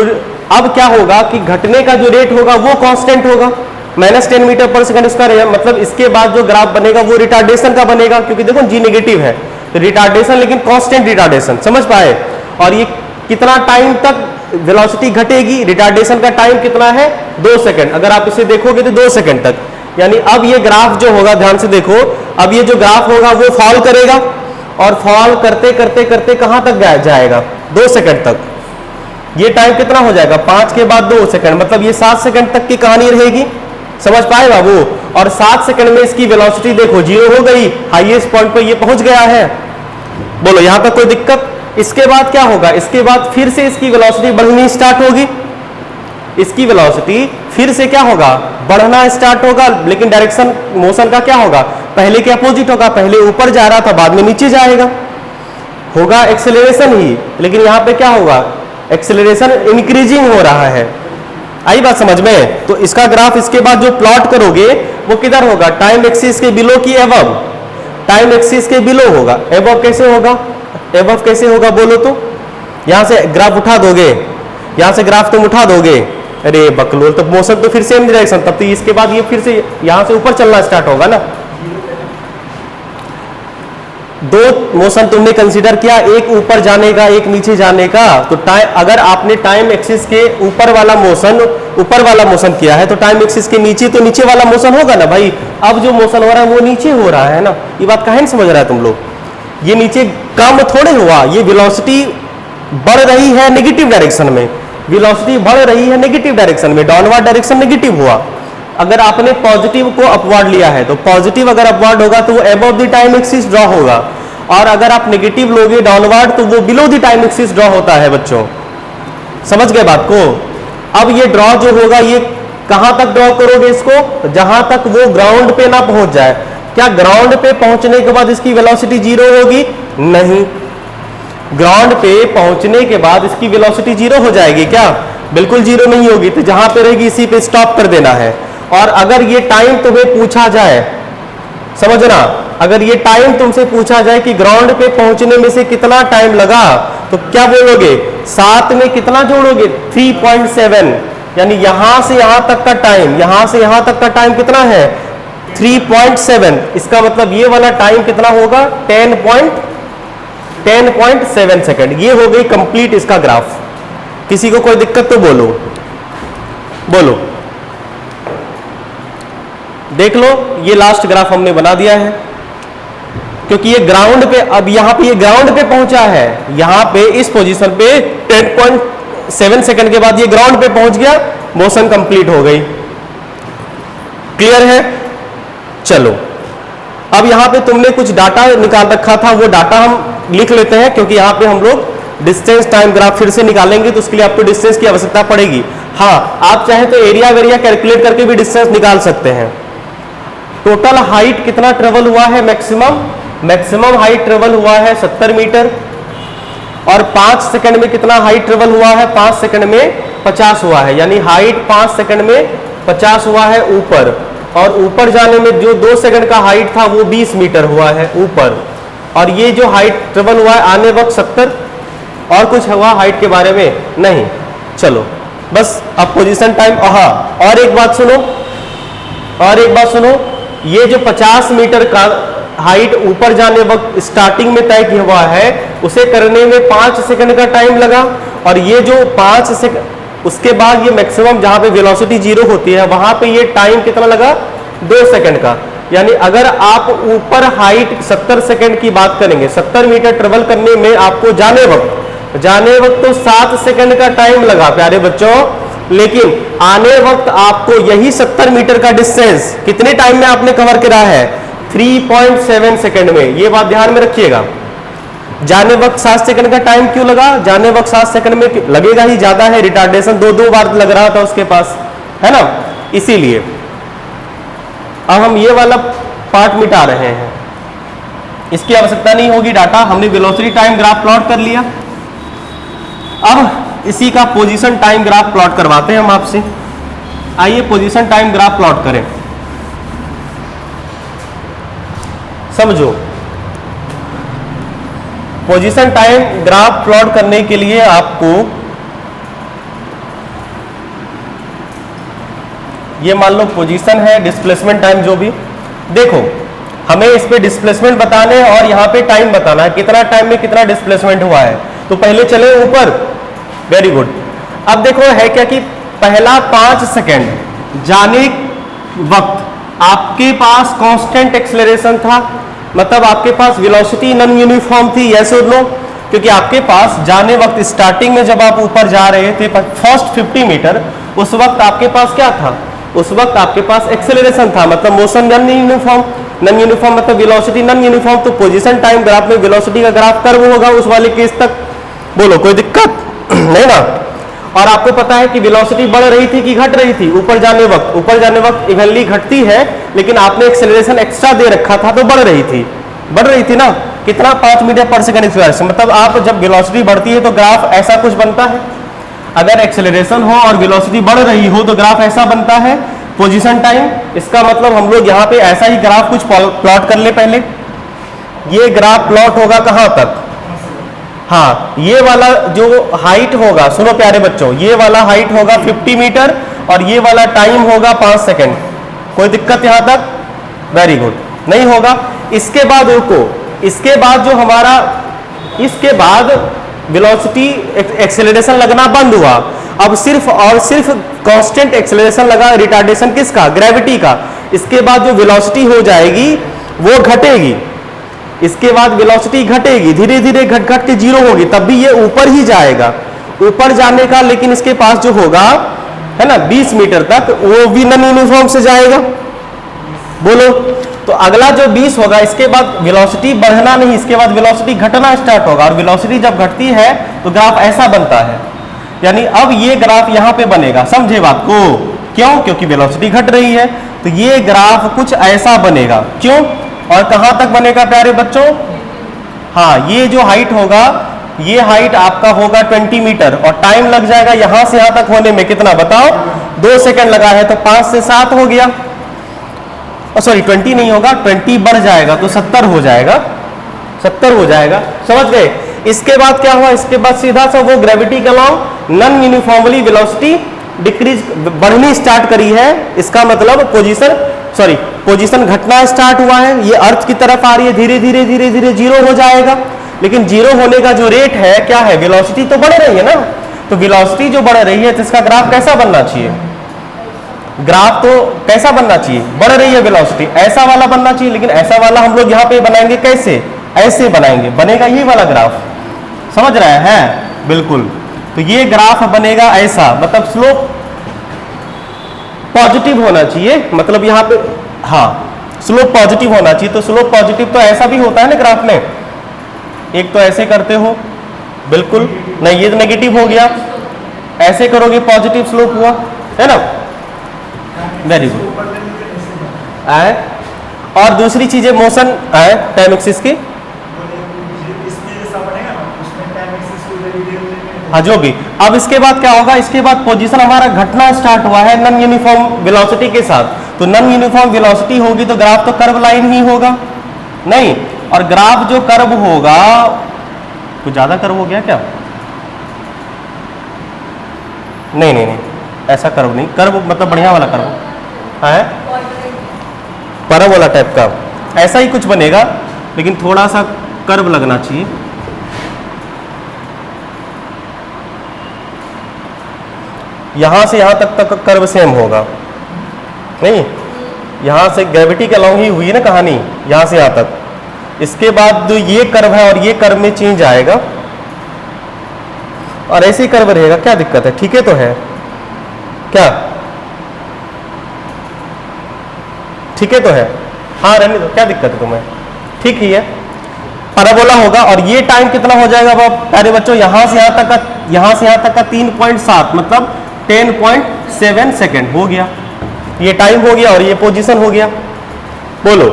अब क्या होगा कि घटने का जो रेट होगा वो कांस्टेंट होगा, -10 मीटर पर सेकंड स्क्वायर, मतलब इसके बाद जो ग्राफ बनेगा वो रिटार्डेशन का बनेगा, क्योंकि देखो जी नेगेटिव है तो रिटार्डेशन, लेकिन कांस्टेंट रिटार्डेशन, समझ पाए। और ये कितना टाइम तक वेलोसिटी घटेगी, रिटार्डेशन का टाइम कितना है 2 सेकंड, अगर आप इसे देखोगे तो 2 सेकंड तक, यानी अब ये ग्राफ जो होगा, ध्यान से देखो, अब ये जो ग्राफ होगा वो फॉल करेगा, और फॉल करते करते करते कहां तक जाएगा 2 सेकंड तक। ये टाइम कितना हो जाएगा 5 के बाद 2 सेकंड, मतलब ये 7 सेकंड तक की कहानी रहेगी, समझ पाए बाबू। और 7 सेकंड में इसकी वेलोसिटी देखो 0 हो गई, हाईएस्ट पॉइंट पर ये पहुंच गया है, बोलो यहां तक कोई दिक्कत। इसके बाद क्या होगा, इसके बाद फिर से इसकी वेलोसिटी बढ़नी स्टार्ट होगी, इसकी वेलोसिटी फिर से क्या होगा बढ़ना स्टार्ट होगा, लेकिन डायरेक्शन मोशन का क्या होगा, पहले के अपोजिट होगा, पहले ऊपर जा रहा था बाद में नीचे जाएगा, होगा एक्सेलरेशन ही, लेकिन यहाँ पे क्या होगा एक्सेलरेशन इंक्रीजिंग हो रहा है। आई बात समझ में। तो इसका ग्राफ इसके बाद जो प्लॉट करोगे वो किधर होगा, टाइम एक्सिस के बिलो की एबव, टाइम एक्सिस के बिलो होगा। एबव कैसे होगा, एबव कैसे होगा बोलो तो, यहां से ग्राफ उठा दोगे, यहां से ग्राफ तुम उठा दोगे, अरे बकलोल, तो मोशन तो फिर सेम डायरेक्शन, तब तो इसके बाद ये फिर से यहां से ऊपर चलना स्टार्ट होगा ना। 2 मोशन तुमने कंसीडर किया, एक ऊपर जाने का एक नीचे जाने का। तो टाइम, अगर आपने टाइम एक्सिस के ऊपर वाला मोशन किया है तो टाइम एक्सिस के नीचे तो नीचे वाला मोशन होगा ना भाई। अब जो मोशन हो रहा है वो नीचे हो रहा है ना, ये बात काहे नहीं समझ रहा है तुम लोग। ये नीचे कम थोड़े हुआ, ये वेलोसिटी बढ़ रही है नेगेटिव डायरेक्शन में, वेलोसिटी बढ़ रही है नेगेटिव डायरेक्शन में, डाउनवर्ड डायरेक्शन नेगेटिव हुआ। अगर आपने पॉजिटिव को अपवर्ड लिया है तो पॉजिटिव अगर अपवर्ड होगा तो वो above the time axis draw होगा, और अगर आप नेगेटिव लोगे डाउनवर्ड तो वो below the time axis draw होता है बच्चों। समझ गए बात को? अब ये ड्रॉ जो होगा ये कहां तक ड्रॉ करोगे इसको? जहां तक वो ग्राउंड पे ना पहुंच जाए। क्या ग्राउंड पे पहुंचने के बाद इसकी वेलोसिटी जीरो होगी? नहीं। ग्राउंड पे पहुंचने के बाद इसकी वेलोसिटी जीरो हो जाएगी क्या? बिल्कुल जीरो नहीं होगी। तो जहां पे रहेगी इसी पे स्टॉप कर देना है। और अगर ये टाइम तुम्हें पूछा जाए, समझना, अगर ये टाइम तुमसे पूछा जाए कि ग्राउंड पे पहुंचने में से कितना टाइम लगा, तो क्या बोलोगे? 7 में कितना जोड़ोगे? 3.7, यानी यहां से यहां तक का टाइम, यहां से यहां तक का टाइम कितना है? 3.7। इसका मतलब ये वाला टाइम कितना होगा? 10.7 सेकेंड। ये हो गई कंप्लीट इसका ग्राफ। किसी को कोई दिक्कत तो बोलो, बोलो। देख लो, ये लास्ट ग्राफ हमने बना दिया है, क्योंकि ये ग्राउंड पे, अब यहां पे ये ग्राउंड पे पहुंचा है, यहां पे इस पोजीशन पे 10.7 सेकंड के बाद ये ग्राउंड पे पहुंच गया, मोशन कंप्लीट हो गई। क्लियर है? चलो, अब यहां पे तुमने कुछ डाटा निकाल रखा था, वो डाटा हम लिख लेते हैं, क्योंकि यहां पे हम लोग डिस्टेंस टाइम ग्राफ फिर से निकालेंगे, तो उसके लिए आपको डिस्टेंस की आवश्यकता पड़ेगी। हाँ, आप चाहे तो एरिया वेरिया कैलकुलेट करके भी डिस्टेंस निकाल सकते हैं। टोटल हाइट कितना ट्रेवल हुआ है? मैक्सिमम हाइट ट्रेवल हुआ है 70 मीटर, और 5 सेकंड में कितना हाइट ट्रेवल हुआ है? 5 सेकंड में 50 हुआ है, यानी हाइट 5 सेकंड में 50 हुआ है ऊपर, और ऊपर जाने में जो 2 सेकंड का हाइट था वो 20 मीटर हुआ है ऊपर, और ये जो हाइट ट्रेवल हुआ है आने वक्त 70। और कुछ हुआ हाइट के बारे में? नहीं। चलो बस अब पोजीशन टाइम। हाँ, और एक बात सुनो, ये जो 50 मीटर का हाइट ऊपर जाने वक्त स्टार्टिंग में तय किया हुआ है, उसे करने में 5 सेकंड का टाइम लगा, और ये जो 5 सेकंड, उसके बाद ये मैक्सिमम जहां पे वेलोसिटी जीरो होती है वहां पे ये टाइम कितना लगा? 2 सेकंड का। यानी अगर आप ऊपर हाइट 70 सेकंड की बात करेंगे, 70 मीटर ट्रेवल करने में आपको जाने वक्त तो 7 सेकंड का टाइम लगा प्यारे बच्चों, लेकिन आने वक्त आपको यही 70 मीटर का डिस्टेंस कितने टाइम में आपने कवर करा है? 3.7 सेकंड में। ये बात ध्यान में रखिएगा। जाने वक्त 7 सेकंड का टाइम क्यों लगा? जाने वक्त 7 सेकंड में लगेगा ही, ज्यादा है, रिटार्डेशन 2 बार लग रहा था उसके पास, है ना, इसीलिए। अब हम ये वाला पार्ट मिटा रहे हैं, इसकी आवश्यकता नहीं होगी। डाटा हमने वेलोसिटी टाइम ग्राफ प्लॉट कर लिया। अब इसी का पोजीशन टाइम ग्राफ प्लॉट करवाते हैं हम आपसे। आइए पोजीशन टाइम ग्राफ प्लॉट करें। समझो, पोजीशन टाइम ग्राफ प्लॉट करने के लिए आपको ये मान लो पोजीशन है, डिस्प्लेसमेंट टाइम जो भी, देखो हमें इस पे डिस्प्लेसमेंट बताने हैं और यहाँ पे टाइम बताना है, कितना टाइम में कितना डिस्प्लेसमेंट हुआ है। तो पहले चले ऊपर, वेरी गुड। अब देखो है क्या कि पहला 5 सेकेंड जाने वक्त आपके पास कांस्टेंट एक्सेलरेशन था, मतलब आपके पास वेलोसिटी नॉन यूनिफॉर्म थी, यस और नो, क्योंकि आपके पास जाने वक्त स्टार्टिंग में जब आप ऊपर जा रहे थे फर्स्ट 50 मीटर, उस वक्त आपके पास क्या था? उस वक्त आपके पास एक्सेलरेशन था, मतलब मोशन नॉन यूनिफॉर्म मतलब वेलोसिटी नॉन यूनिफॉर्म। तो पोजीशन टाइम ग्राफ में वेलोसिटी का ग्राफ कर्व होगा उस वाले केस तक। बोलो कोई दिक्कत नहीं ना? और आपको पता है कि वेलोसिटी बढ़ रही थी कि घट रही थी? ऊपर जाने वक्त इवेंटली घटती है, लेकिन आपने एक्सेलरेशन एक्स्ट्रा दे रखा था तो बढ़ रही थी ना? कितना? 5 मीटर पर सेकंड एक्सेलरेशन। मतलब आप जब वेलोसिटी बढ़ती है तो ग्राफ ऐसा कुछ बनता है। अगर एक्सेलरेशन हो और वेलोसिटी बढ़ रही हो तो ग्राफ ऐसा बनता है पोजीशन टाइम। इसका मतलब हम लोग यहाँ पे ऐसा ही ग्राफ कुछ प्लॉट कर ले पहले। ये ग्राफ प्लॉट होगा कहां तक? हाँ, ये वाला जो हाइट होगा, सुनो प्यारे बच्चों, ये वाला हाइट होगा 50 मीटर और ये वाला टाइम होगा 5 सेकंड। कोई दिक्कत यहां तक? Very good. नहीं होगा। इसके बाद रुको, इसके बाद जो हमारा, इसके बाद वेलोसिटी एक्सेलरेशन लगना बंद हुआ। अब सिर्फ और सिर्फ कांस्टेंट एक्सेलरेशन लगा। रिटार्डेशन किसका? ग्रेविटी का। इसके बाद जो वेलोसिटी हो जाएगी वो घटेगी। इसके बाद वेलोसिटी घटेगी, धीरे धीरे घट के जीरो होगी, तब भी ये ऊपर ही जाएगा। ऊपर जाने का लेकिन इसके पास जो होगा है ना 20 मीटर तक, वो भी नॉन यूनिफॉर्म से जाएगा। बोलो, तो अगला जो 20 होगा इसके बाद वेलोसिटी बढ़ना नहीं, इसके बाद वेलोसिटी घटना स्टार्ट होगा, और वेलोसिटी जब घटती है तो ग्राफ ऐसा बनता है। यानी अब ये ग्राफ यहां पे बनेगा, समझे बात को? क्यों? क्योंकि वेलोसिटी घट रही है, तो ये ग्राफ कुछ ऐसा बनेगा। क्यों और कहां तक बनेगा प्यारे बच्चों? हाँ, ये जो हाइट होगा, ये हाइट आपका होगा 20 मीटर, और टाइम लग जाएगा यहां से यहां तक होने में कितना बताओ? 2 सेकंड लगा है, तो 5 से 7 हो गया। सॉरी 20 नहीं होगा, 20 बढ़ जाएगा तो 70 हो जाएगा, 70 हो जाएगा। समझ गए? इसके बाद क्या हुआ? इसके बाद सीधा सा वो ग्रेविटी के along non uniformly velocity decrease बढ़नी स्टार्ट करी है। इसका मतलब पोजीशन घटना स्टार्ट हुआ है, ये अर्थ की तरफ आ रही है, धीरे धीरे धीरे धीरे जीरो हो जाएगा। लेकिन जीरो होने का जो रेट है क्या है? वेलोसिटी तो बढ़ रही है ना, तो वेलोसिटी जो बढ़ रही है तो इसका ग्राफ कैसा बनना चाहिए? ग्राफ तो कैसा बनना चाहिए? बढ़ रही है वेलोसिटी, ऐसा वाला बनना चाहिए। लेकिन ऐसा वाला हम लोग यहाँ पे बनाएंगे कैसे? ऐसे बनाएंगे, बनेगा ये वाला ग्राफ। समझ रहे हैं? बिल्कुल। तो ये ग्राफ बनेगा ऐसा, मतलब स्लोप पॉजिटिव होना चाहिए, मतलब यहाँ पे हाँ स्लोप पॉजिटिव होना चाहिए। तो स्लोप पॉजिटिव तो ऐसा भी होता है ना ग्राफ में, एक तो ऐसे करते हो, बिल्कुल नहीं, ये तो नेगेटिव हो गया, ऐसे करोगे पॉजिटिव स्लोप हुआ, है ना? Very good. आए और दूसरी चीजें मोशन आए टाइम एक्सिस की, हाँ जो भी। अब इसके बाद क्या होगा? इसके बाद पोजीशन हमारा घटना स्टार्ट हुआ है नॉन यूनिफॉर्म वेलोसिटी के साथ, तो नॉन यूनिफॉर्म वेलोसिटी होगी तो ग्राफ तो कर्व लाइन ही होगा नहीं, और ग्राफ जो कर्व होगा, कुछ ज्यादा कर्व हो गया क्या? नहीं नहीं नहीं, ऐसा कर्व नहीं, कर्व मतलब बढ़िया वाला कर्व है, परव वाला टाइप का, ऐसा ही कुछ बनेगा, लेकिन थोड़ा सा कर्व लगना चाहिए। यहां से यहां तक का कर्व सेम होगा नहीं, यहां से ग्रेविटी के अलॉन्ग ही हुई ना कहानी, यहां से यहां तक। इसके बाद जो ये कर्व है और ये कर्व में चेंज आएगा, और ऐसे ही कर्व रहेगा। क्या दिक्कत है? ठीक है तो है क्या? ठीक है तो है? हाँ रहने दो, क्या दिक्कत है तुम्हें? ठीक ही है, पैराबोला होगा। और ये टाइम कितना हो जाएगा प्यारे बच्चों? यहां से यहां तक का, यहां से यहां तक का 3.7 मतलब 10.7 सेकेंड हो गया, ये टाइम हो गया और ये पोजीशन हो गया। बोलो,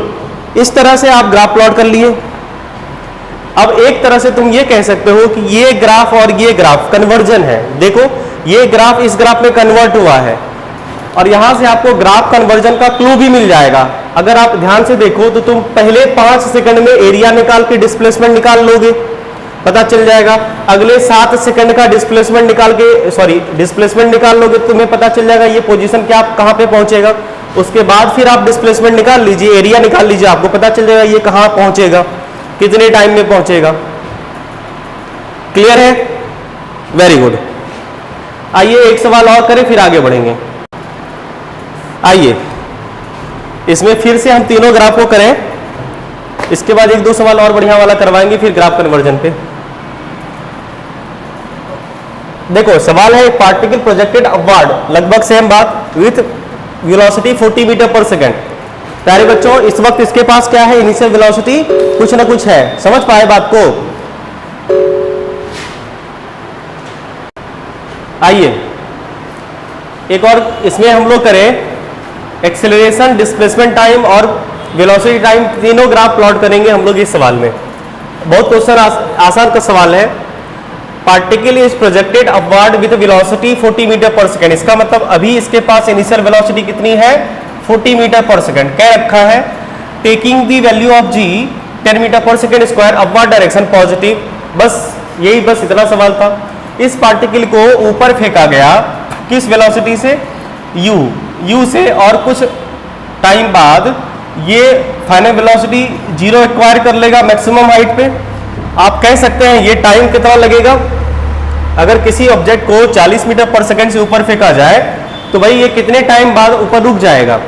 इस तरह से आप ग्राफ प्लॉट कर लिए। अब एक तरह से तुम ये कह सकते हो कि ये ग्राफ और ये ग्राफ कन्वर्जन है। देखो, ये ग्राफ इस ग्राफ में कन्वर्ट हुआ है, और यहां से आपको ग्राफ कन्वर्जन का क्लू भी मिल जाएगा। अगर आप ध्यान से देखो तो तुम पहले 5 सेकंड में एरिया निकाल के डिस्प्लेसमेंट निकाल लोगे, पता चल जाएगा। अगले 7 सेकंड का डिस्प्लेसमेंट निकाल के डिस्प्लेसमेंट निकाल लोगे, तुम्हें पता चल जाएगा ये पोजीशन क्या कहां पे पहुंचेगा। उसके बाद फिर आप डिस्प्लेसमेंट निकाल लीजिए, एरिया निकाल लीजिए, आपको पता चल जाएगा ये कहां पहुंचेगा, कितने टाइम में पहुंचेगा। क्लियर है? Very good. आइए एक सवाल और करें, फिर आगे बढ़ेंगे। आइए इसमें फिर से हम तीनों ग्राफ को करें, इसके बाद 1-2 सवाल और बढ़िया वाला करवाएंगे, फिर ग्राफ कन्वर्जन पे। देखो सवाल है, पार्टिकल प्रोजेक्टेड अपवर्ड, लगभग सेम बात, विथ वेलोसिटी 40 मीटर पर सेकेंड। प्यारे बच्चों, इस वक्त इसके पास क्या है? इनिशियल वेलोसिटी कुछ ना कुछ है, समझ पाए बात को? आइए एक और इसमें हम लोग करें, एक्सेलरेशन, डिस्प्लेसमेंट टाइम और वेलोसिटी टाइम, तीनों ग्राफ प्लॉट करेंगे हम लोग इस सवाल में। बहुत क्वेश्चन आसान का सवाल है। Particle is projected upward with velocity 40 metre पर सेकेंड। इसका मतलब अभी इसके पास इनिशियल वेलोसिटी कितनी है? 40 मीटर पर सेकेंड। क्या रखा है? Taking the value of G 10 metre पर second square, upward direction positive. बस यही, बस इतना सवाल था। इस पार्टिकल को ऊपर फेंका गया, किस वेलोसिटी से? u से, और कुछ टाइम बाद ये फाइनल वेलोसिटी 0 एक्वायर कर लेगा मैक्सिमम हाइट पे। आप कह सकते हैं ये टाइम कितना लगेगा? अगर किसी ऑब्जेक्ट को 40 मीटर पर सेकंड से ऊपर फेंका जाए तो भाई ये कितने टाइम बाद ऊपर रुक जाएगा?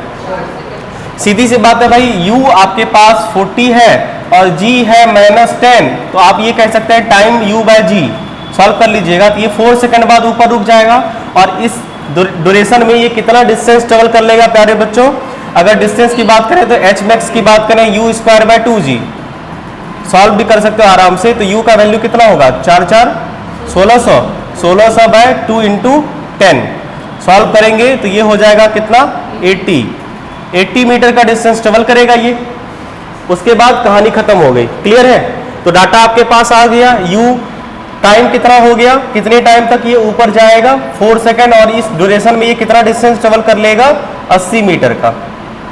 सीधी सी बात है भाई, u आपके पास 40 है और g है -10, तो आप ये कह सकते हैं टाइम u/g। सॉल्व कर लीजिएगा तो ये 4 सेकंड बाद ऊपर रुक जाएगा, और इस ड्यूरेशन में ये कितना डिस्टेंस ट्रेवल कर लेगा प्यारे बच्चों? अगर डिस्टेंस की बात करें तो एच मैक्स की बात करें u square by 2g, solve भी कर सकते हो आराम से। तो u का वैल्यू कितना होगा? 4 4 1600, 1600 बाय 2 इंटू 10 सॉल्व करेंगे तो ये हो जाएगा कितना? 80 मीटर का डिस्टेंस ट्रेवल करेगा ये। उसके बाद कहानी खत्म हो गई। क्लियर है? तो डाटा आपके पास आ गया। u टाइम कितना हो गया, कितने टाइम तक ये ऊपर जाएगा? 4 सेकेंड। और इस ड्यूरेशन में ये कितना डिस्टेंस ट्रेवल कर लेगा? 80 मीटर का।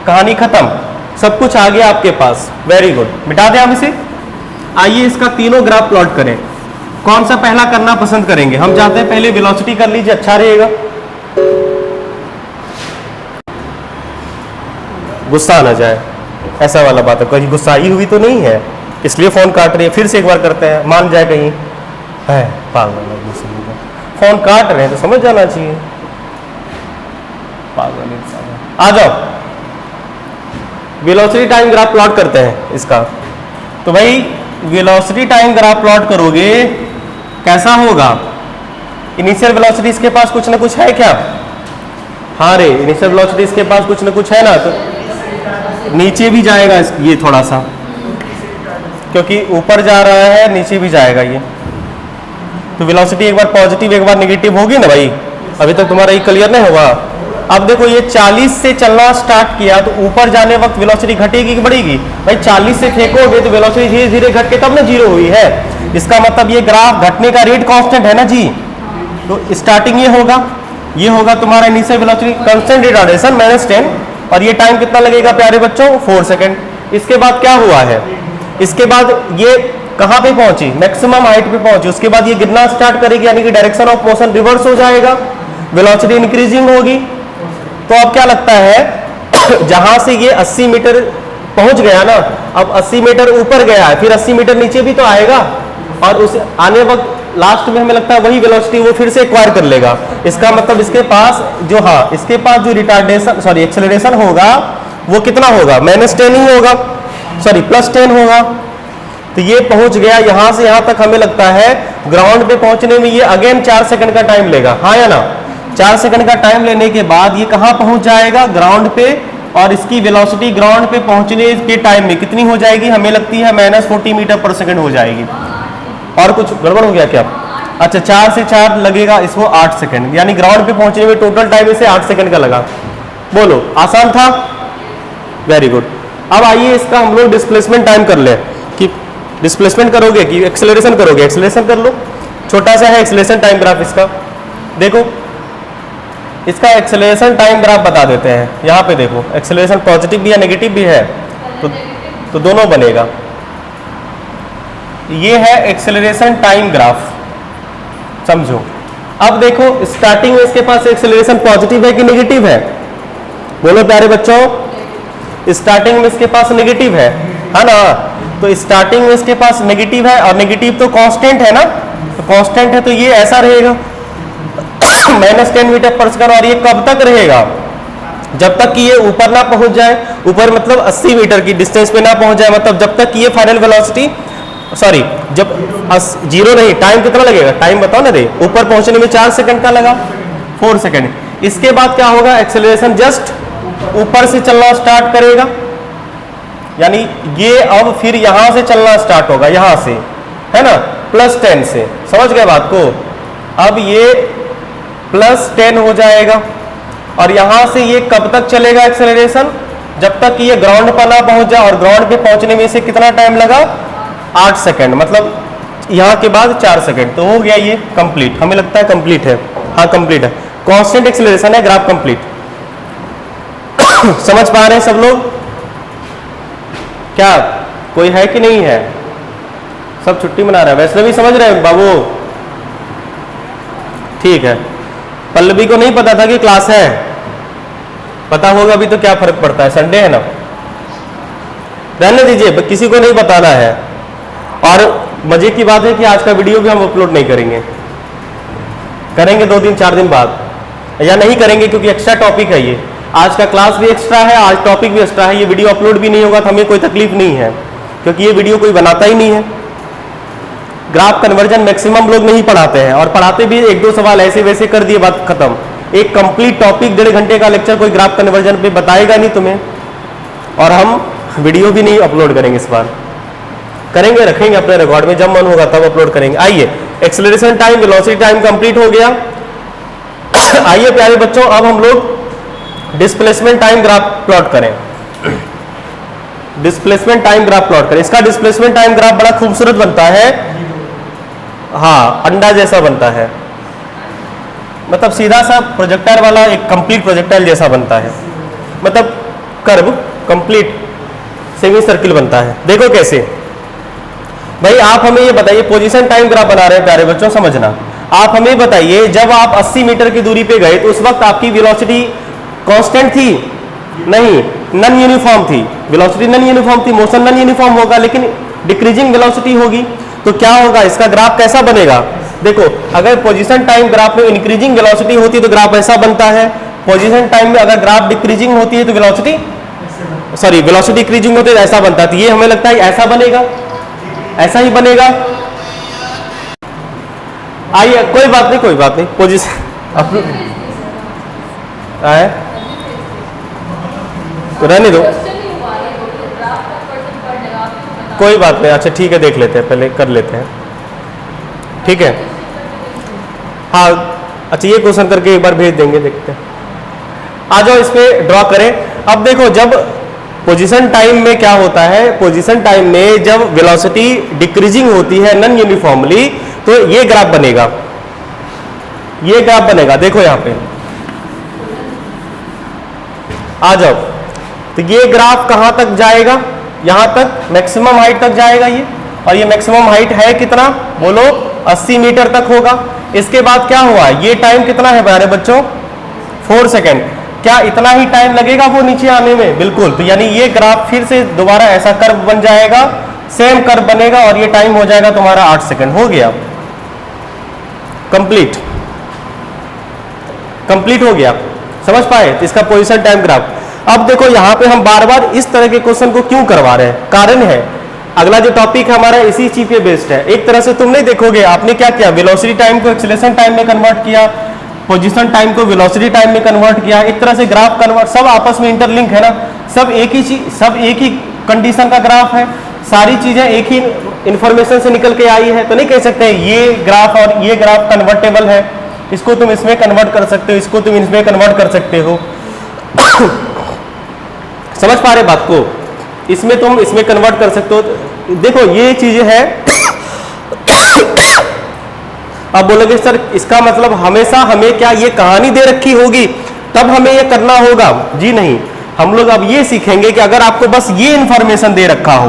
कहानी खत्म, सब कुछ आ गया आपके पास। वेरी गुड, मिटा दें हम इसे। आइए इसका तीनों ग्राफ प्लॉट करें। कौन सा पहला करना पसंद करेंगे? हम चाहते हैं पहले वेलोसिटी कर लीजिए, अच्छा रहेगा। गुस्सा ना जाए, ऐसा वाला बात है। कहीं गुस्साई हुई तो नहीं है इसलिए फोन काट रही है। फिर से एक बार करते हैं, मान जाए कहीं है पागल फोन काट रहे हैं तो समझ जाना चाहिए। पागल इंसान। आ जाओ, वेलोसिटी टाइम ग्राफ प्लॉट करते हैं इसका। तो भाई वेलोसिटी टाइम ग्राफ प्लॉट करोगे, कैसा होगा? इनिशियल वेलोसिटी इसके पास कुछ ना कुछ है क्या? हाँ रे, इनिशियल वेलोसिटी इसके पास कुछ ना कुछ है ना, तो नीचे भी जाएगा ये थोड़ा सा, क्योंकि ऊपर जा रहा है नीचे भी जाएगा ये। तो वेलोसिटी एक बार पॉजिटिव एक बार नेगेटिव होगी ना भाई। अभी तक तुम्हारा ये क्लियर नहीं हुआ? अब देखो ये 40 से चलना स्टार्ट किया तो ऊपर जाने वक्त वेलोसिटी घटेगी कि बढ़ेगी? भाई 40 से फेंकोगे तो वेलोसिटी धीरे धीरे घट के तब ना जीरो हुई है। इसका मतलब ये ग्राफ घटने का रेट कांस्टेंट है ना जी। तो स्टार्टिंग ये होगा तुम्हारा इनिशियल वेलोसिटी कांस्टेंट रिटार्डेशन -10। और ये टाइम कितना लगेगा प्यारे बच्चों? 4 सेकेंड। इसके बाद क्या हुआ है? इसके बाद ये कहां पे पहुंची? मैक्सिमम हाइट पे पहुंची। उसके बाद ये गिरना स्टार्ट करेगी, यानी कि डायरेक्शन ऑफ मोशन रिवर्स हो जाएगा, वेलोसिटी इंक्रीजिंग होगी। तो अब क्या लगता है जहां से ये 80 मीटर पहुंच गया ना, अब 80 मीटर ऊपर गया है, फिर 80 मीटर नीचे भी तो आएगा। और उस आने वक्त लास्ट में हमें लगता है वही वेलोसिटी वो फिर से एक्वायर कर लेगा। इसका मतलब इसके पास जो रिटार्डेशन एक्सेलरेशन होगा वो कितना होगा? -10 ही होगा, +10 होगा। तो ये पहुंच गया यहां से यहां तक। हमें लगता है ग्राउंड पे पहुंचने में ये अगेन 4 सेकंड का टाइम लेगा, हाँ या ना? 4 सेकंड का टाइम लेने के बाद ये कहां पहुंच जाएगा? ग्राउंड पे। और इसकी वेलोसिटी ग्राउंड पे पहुंचने के टाइम में कितनी हो जाएगी? हमें लगती है -40 मीटर पर सेकंड हो जाएगी। और कुछ गड़बड़ हो गया क्या? अच्छा, 4 से 4 लगेगा इसको 8 सेकंड, यानी ग्राउंड पे पहुंचने में टोटल टाइम इसे 8 सेकंड का लगा। बोलो, आसान था? Very good. अब आइए इसका हम लोग डिस्प्लेसमेंट टाइम कर ले। कि डिस्प्लेसमेंट करोगे कि एक्सेलरेशन करोगे? एक्सेलरेशन कर लो। छोटा सा है एक्सेलरेशन टाइम ग्राफ इसका। देखो इसका एक्सेलरेशन टाइम ग्राफ बता देते हैं। यहाँ पे देखो, एक्सेलरेशन पॉजिटिव भी है नेगेटिव भी है, तो दोनों बनेगा। ये है एक्सेलरेशन टाइम ग्राफ, समझो। अब देखो स्टार्टिंग में इसके पास एक्सेलरेशन पॉजिटिव है कि नेगेटिव है? बोलो प्यारे बच्चों, स्टार्टिंग में इसके पास नेगेटिव है ना? तो स्टार्टिंग में इसके पास नेगेटिव है, और नेगेटिव तो कांस्टेंट है ना, तो कांस्टेंट है तो ये ऐसा रहेगा -10 मीटर पर सेकंड। और ये कब तक रहेगा? जब तक कि ये ऊपर ना पहुंच जाए। ऊपर मतलब 80 मीटर की डिस्टेंस पे ना पहुंच जाए, मतलब जब तक कि ये फाइनल वेलोसिटी जब 0 नहीं। टाइम कितना लगेगा? टाइम बताओ ना रे। ऊपर पहुंचने में 4 सेकंड का लगा, 4 सेकंड। इसके बाद क्या होगा? एक्सेलरेशन जस्ट ऊपर से चलना स्टार्ट करेगा, यानी ये अब फिर यहां से चलना स्टार्ट होगा, यहां से, है ना, +10 से। समझ गए बात को? अब ये +10 हो जाएगा। और यहां से ये कब तक चलेगा एक्सेलरेशन? जब तक कि ये ग्राउंड पर ना पहुंच जाए। और ग्राउंड पे पहुंचने में इसे कितना टाइम लगा? 8 सेकंड, मतलब यहां के बाद 4 सेकंड। तो हो गया ये कंप्लीट। हमें लगता है कंप्लीट है, हाँ कंप्लीट है। कांस्टेंट एक्सेलरेशन है, ग्राफ कंप्लीट। समझ पा रहे हैं सब लोग? क्या कोई है कि नहीं है? सब छुट्टी मना रहे हैं। वैसे भी समझ रहे हैं बाबू? ठीक है। पल्लवी को नहीं पता था कि क्लास है, पता होगा अभी तो क्या फर्क पड़ता है, संडे है ना, रहने दीजिए, किसी को नहीं बताना है। और मजे की बात है कि आज का वीडियो भी हम अपलोड नहीं करेंगे, करेंगे 2 दिन 4 दिन बाद, या नहीं करेंगे क्योंकि एक्स्ट्रा टॉपिक है ये। आज का क्लास भी एक्स्ट्रा है, आज टॉपिक भी एक्स्ट्रा है। ये वीडियो अपलोड भी नहीं होगा तो हमें कोई तकलीफ नहीं है, क्योंकि ये वीडियो कोई बनाता ही नहीं है। ग्राफ कन्वर्जन मैक्सिमम लोग नहीं पढ़ाते हैं, और पढ़ाते भी 1-2 सवाल ऐसे वैसे कर दिए, बात खत्म। एक कंप्लीट टॉपिक 1.5 घंटे का लेक्चर कोई ग्राफ कन्वर्जन पे बताएगा नहीं तुम्हें, और हम वीडियो भी नहीं अपलोड करेंगे इस बार, करेंगे रखेंगे अपने रिकॉर्ड में, जब मन होगा तब अपलोड करेंगे। आइए, acceleration time, velocity time complete हो गया। आइए प्यारे बच्चों, अब हम लोग डिस्प्लेसमेंट टाइम ग्राफ प्लॉट करें। डिस्प्लेसमेंट टाइम ग्राफ प्लॉट करें। इसका डिस्प्लेसमेंट टाइम ग्राफ बड़ा खूबसूरत बनता है, हाँ अंडा जैसा बनता है, मतलब सीधा सा प्रोजेक्टाइल वाला एक कंप्लीट प्रोजेक्टाइल जैसा बनता है, मतलब कर्व कंप्लीट सेमी सर्किल बनता है। देखो कैसे भाई, आप हमें ये बताइए, पोजीशन टाइम ग्राफ बना रहे हैं प्यारे बच्चों, समझना। आप हमें बताइए, जब आप 80 मीटर की दूरी पे गए तो उस वक्त आपकी वेलोसिटी कांस्टेंट थी? नहीं, नन यूनिफॉर्म थी। वेलोसिटी नन यूनिफॉर्म थी, मोशन नन यूनिफॉर्म होगा, लेकिन डिक्रीजिंग वेलोसिटी होगी। तो क्या होगा, इसका ग्राफ कैसा बनेगा? देखो, अगर पोजीशन टाइम ग्राफ में इंक्रीजिंग वेलोसिटी होती है तो ग्राफ ऐसा बनता है। पोजीशन टाइम में अगर ग्राफ डिक्रीजिंग होती है तो वेलोसिटी डिक्रीजिंग होती है, ऐसा बनता है। तो ये हमें लगता है ऐसा बनेगा, ऐसा ही बनेगा। आइए, कोई बात नहीं, पोजीशन आए तो रहने दो, कोई बात नहीं। अच्छा ठीक है, देख लेते हैं, पहले कर लेते हैं, ठीक है। हाँ अच्छा, ये क्वेश्चन करके एक बार भेज देंगे, देखते हैं। आ जाओ, इस पे ड्रॉ करें। अब देखो, जब पोजीशन टाइम में क्या होता है, पोजीशन टाइम में जब वेलोसिटी डिक्रीजिंग होती है नन यूनिफॉर्मली, तो ये ग्राफ बनेगा, ये ग्राफ बनेगा। देखो यहां पे आ जाओ, तो ये ग्राफ कहां तक जाएगा? यहां तक, मैक्सिमम हाइट तक जाएगा ये, और ये मैक्सिमम हाइट है कितना? बोलो, 80 मीटर तक होगा। इसके बाद क्या हुआ, ये टाइम कितना है प्यारे बच्चों? 4 सेकेंड। क्या इतना ही टाइम लगेगा वो नीचे आने में? बिल्कुल। तो यानी ये ग्राफ फिर से दोबारा ऐसा कर्व बन जाएगा, सेम कर्व बनेगा, और ये टाइम हो जाएगा तुम्हारा 8 सेकेंड। हो गया, कंप्लीट हो गया। समझ पाए? तो इसका पोजीशन टाइम ग्राफ। अब देखो, यहां पे हम बार बार इस तरह के क्वेश्चन को क्यों करवा रहे हैं? कारण है, अगला जो टॉपिक है हमारा इसी चीज पे बेस्ड है। एक तरह से तुम नहीं देखोगे, आपने क्या किया, वेलोसिटी टाइम को एक्सेलरेशन टाइम में कन्वर्ट किया, पोजीशन टाइम को वेलोसिटी टाइम में कन्वर्ट किया, एक तरह से ग्राफ कन्वर्ट, सब आपस में इंटरलिंक है ना, सब एक ही चीज, सब एक ही कंडीशन का ग्राफ है, सारी चीजें एक ही इंफॉर्मेशन से निकल के आई है। तो नहीं कह सकते ये ग्राफ और ये ग्राफ कन्वर्टेबल है, इसको तुम इसमें कन्वर्ट कर सकते हो, इसको तुम इसमें कन्वर्ट कर सकते हो। समझ पा रहे बात को? इसमें तुम इसमें कन्वर्ट कर सकते हो। देखो ये चीजें है। अब बोलोगे सर इसका मतलब हमेशा हमें क्या ये कहानी दे रखी होगी तब हमें ये करना होगा? जी नहीं, हम लोग अब ये सीखेंगे कि अगर आपको बस ये इंफॉर्मेशन दे रखा हो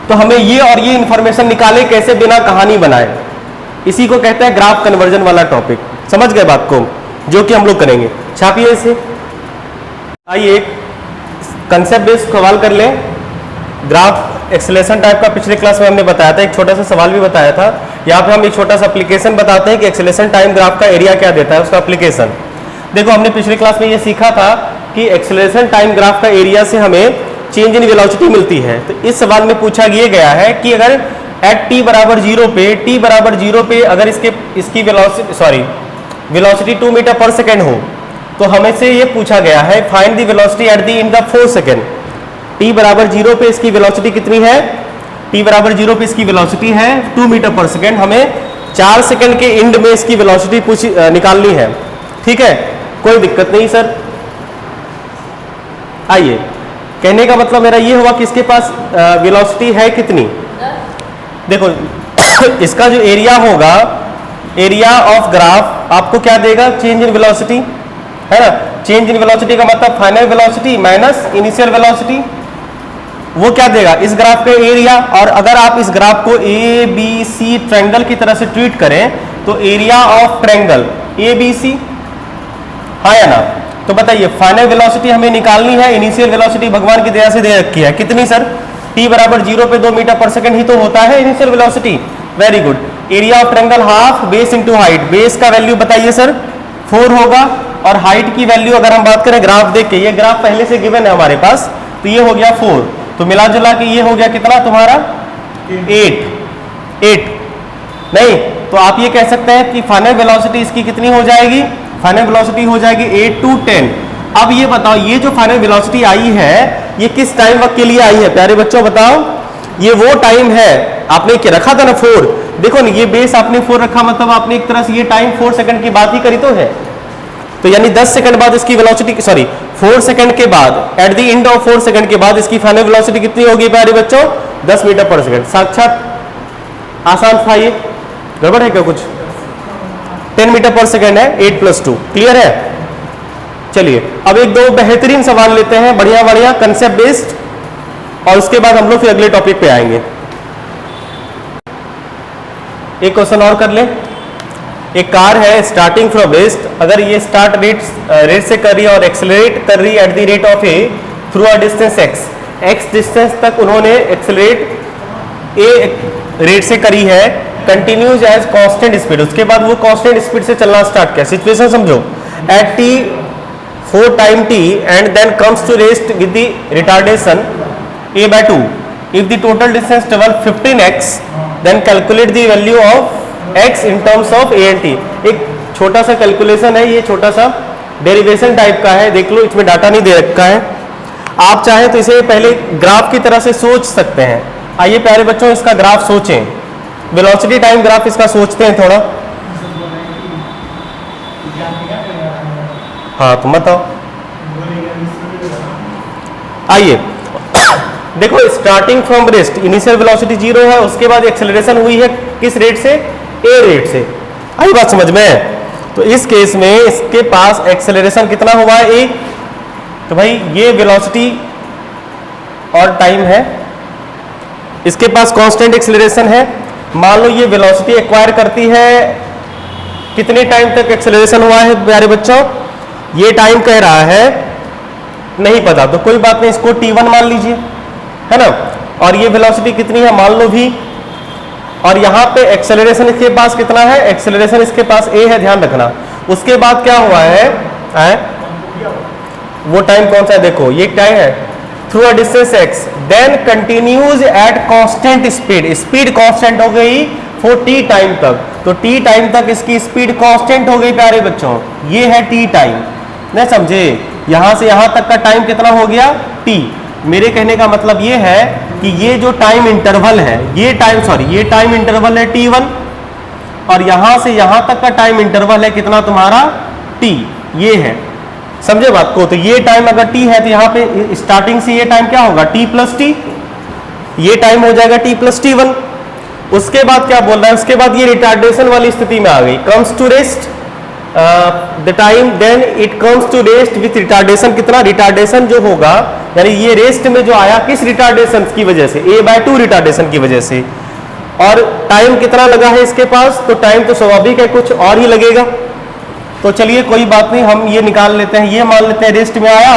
तो हमें ये और ये इंफॉर्मेशन निकाले कैसे बिना कहानी बनाए। इसी को कहते हैं ग्राफ कन्वर्जन वाला टॉपिक। समझ गए बात को? जो कि हम लोग करेंगे। छापिए इसे। आइए एक कंसेप्ट बेस्ड सवाल कर लें। ग्राफ एक्सेलरेशन टाइप का पिछले क्लास में हमने बताया था, एक छोटा सा सवाल भी बताया था। यहाँ पे हम एक छोटा सा एप्लीकेशन बताते हैं कि एक्सेलरेशन टाइम ग्राफ का एरिया क्या देता है, उसका एप्लीकेशन। देखो हमने पिछले क्लास में ये सीखा था कि एक्सेलरेशन टाइम ग्राफ का एरिया से हमें चेंज इन वेलोसिटी मिलती है। तो इस सवाल में पूछा ये गया है कि अगर एट t बराबर 0 पे अगर इसकी वेलोसिटी 2 मीटर पर सेकेंड हो तो हमें से ये पूछा गया है find the velocity at the in the 4 second. t बराबर 0 पे इसकी वेलोसिटी कितनी है? t बराबर 0 पे इसकी वेलोसिटी है 2 मीटर पर सेकेंड। हमें 4 सेकेंड के एंड में इसकी वेलोसिटी निकालनी है। ठीक है, कोई दिक्कत नहीं सर। आइए, कहने का मतलब मेरा ये हुआ कि इसके पास वेलोसिटी है कितनी? देखो इसका जो एरिया होगा, एरिया ऑफ ग्राफ आपको क्या देगा? चेंज इन वेलोसिटी, है ना। चेंज इन वेलोसिटी का मतलब final velocity minus initial velocity, वो क्या देगा? इस ग्राफ का एरिया। और अगर आप इस ग्राफ को ए बी सी ट्रायंगल की तरह से ट्रीट करें तो area of triangle A B C, हाँ या ना। तो बताइए फाइनल वेलोसिटी हमें निकालनी है, इनिशियल वेलोसिटी भगवान की दया से दे रखी है। कितनी सर? t बराबर 0 पे 2 मीटर पर सेकंड ही तो होता है initial velocity. Very good. Area of triangle half base into height. Base का वैल्यू बताइए सर? 4 होगा। और हाइट की वैल्यू अगर हम बात करें ग्राफ देख के, ये ग्राफ पहले से गिवन है हमारे पास, तो ये हो गया 4। तो मिला जुला के ये हो गया कितना तुम्हारा? 8 नहीं, तो आप ये कह सकते हैं कि फाइनल वेलोसिटी इसकी कितनी हो जाएगी? फाइनल वेलोसिटी हो जाएगी 8 to 10। अब ये बताओ ये जो फाइनल वेलोसिटी आई है ये किस टाइम वक्त के लिए आई है प्यारे बच्चों बताओ। ये वो टाइम है आपने क्या रखा था ना 4, देखो ना ये बेस आपने 4 रखा मतलब आपने एक तरह से ये टाइम 4 सेकंड की बात ही करी तो है। तो यानी 10 सेकंड बाद इसकी वेलोसिटी 4 सेकंड के बाद at the end of 4 second के बाद इसकी फाइनल वेलोसिटी कितनी होगी प्यारे बच्चों 10 मीटर पर सेकंड। साक्षात आसान था ये, गड़बड़ है क्या कुछ? 10 मीटर पर सेकंड है 8 + 2 क्लियर है। चलिए अब एक दो बेहतरीन सवाल लेते हैं बढ़िया बढ़िया कंसेप्ट बेस्ड और उसके बाद हम लोग फिर अगले टॉपिक पे आएंगे। एक क्वेश्चन और कर ले। एक कार है स्टार्टिंग फ्रॉम रेस्ट, अगर ये स्टार्ट रेट से कर रही है और एक्सेलरेट कर रही है at the rate of A through a distance x distance तक उन्होंने एक्सेलरेट ए रेट से करी है कंटिन्यूज एज कांस्टेंट स्पीड, उसके बाद वो कांस्टेंट स्पीड से चलना स्टार्ट किया। सिचुएशन समझो at T 4 time T and then comes to rest with the retardation a/2 if the total distance travel 15x then calculate the value of x in terms of a and t। एक छोटा सा कैलकुलेशन है, ये छोटा सा डेरिवेशन टाइप का है, देख लो इसमें डाटा नहीं दे रखा है। आप चाहें तो इसे पहले ग्राफ की तरह से सोच सकते हैं। आइए प्यारे बच्चों इसका ग्राफ सोचें, वेलोसिटी टाइम ग्राफ इसका सोचते हैं थोड़ा। हाँ तो बताओ। आइए देखो starting from rest initial velocity 0 है, उसके बाद एक्सेलरेशन हुई है किस रेट से a रेट से। आई बात समझ में? तो इस केस में इसके पास एक्सेलरेशन कितना हुआ है a, तो भाई ये वेलोसिटी और टाइम है, इसके पास कांस्टेंट एक्सेलरेशन है। मान लो ये वेलोसिटी एक्वायर करती है कितने टाइम तक एक्सेलरेशन हुआ है प्यारे बच्चों, ये टाइम कह रहा है नहीं पता, तो कोई बात नहीं इसको t1 मान लीजिए है ना। और ये वेलोसिटी कितनी है मान लो v, और यहाँ पे एक्सेलरेशन इसके पास कितना है, एक्सेलरेशन इसके पास a है, ध्यान रखना। उसके बाद क्या हुआ है वो टाइम कौन सा है देखो, ये टाइम है through a distance x then continues at constant speed, speed constant हो गई फॉर t टाइम तक, तो t टाइम तक इसकी स्पीड कांस्टेंट हो गई प्यारे बच्चों, ये है t टाइम। नहीं समझे? यहां से यहां तक का टाइम कितना हो गया t। मेरे कहने का मतलब ये है कि ये जो टाइम इंटरवल है ये टाइम इंटरवल है t1 और यहां से यहां तक का टाइम इंटरवल है कितना तुम्हारा t, ये है। समझे बात को? तो ये टाइम अगर t है तो यहाँ पे स्टार्टिंग से ये टाइम क्या होगा t + t, ये टाइम हो जाएगा t + t1। उसके बाद क्या बोल रहा है, उसके बाद ये रिटार्डेशन वाली स्थिति में आ गई, comes to rest the time then it comes to rest with retardation. कितना रिटार्डेशन जो होगा, यानी ये रेस्ट में जो आया किस रिटार्डेशन की वजह से, a/2 रिटार्डेशन की वजह से। और टाइम कितना लगा है इसके पास, तो टाइम तो स्वाभाविक है कुछ और ही लगेगा। तो चलिए कोई बात नहीं, हम ये निकाल लेते हैं, ये मान लेते हैं रेस्ट में आया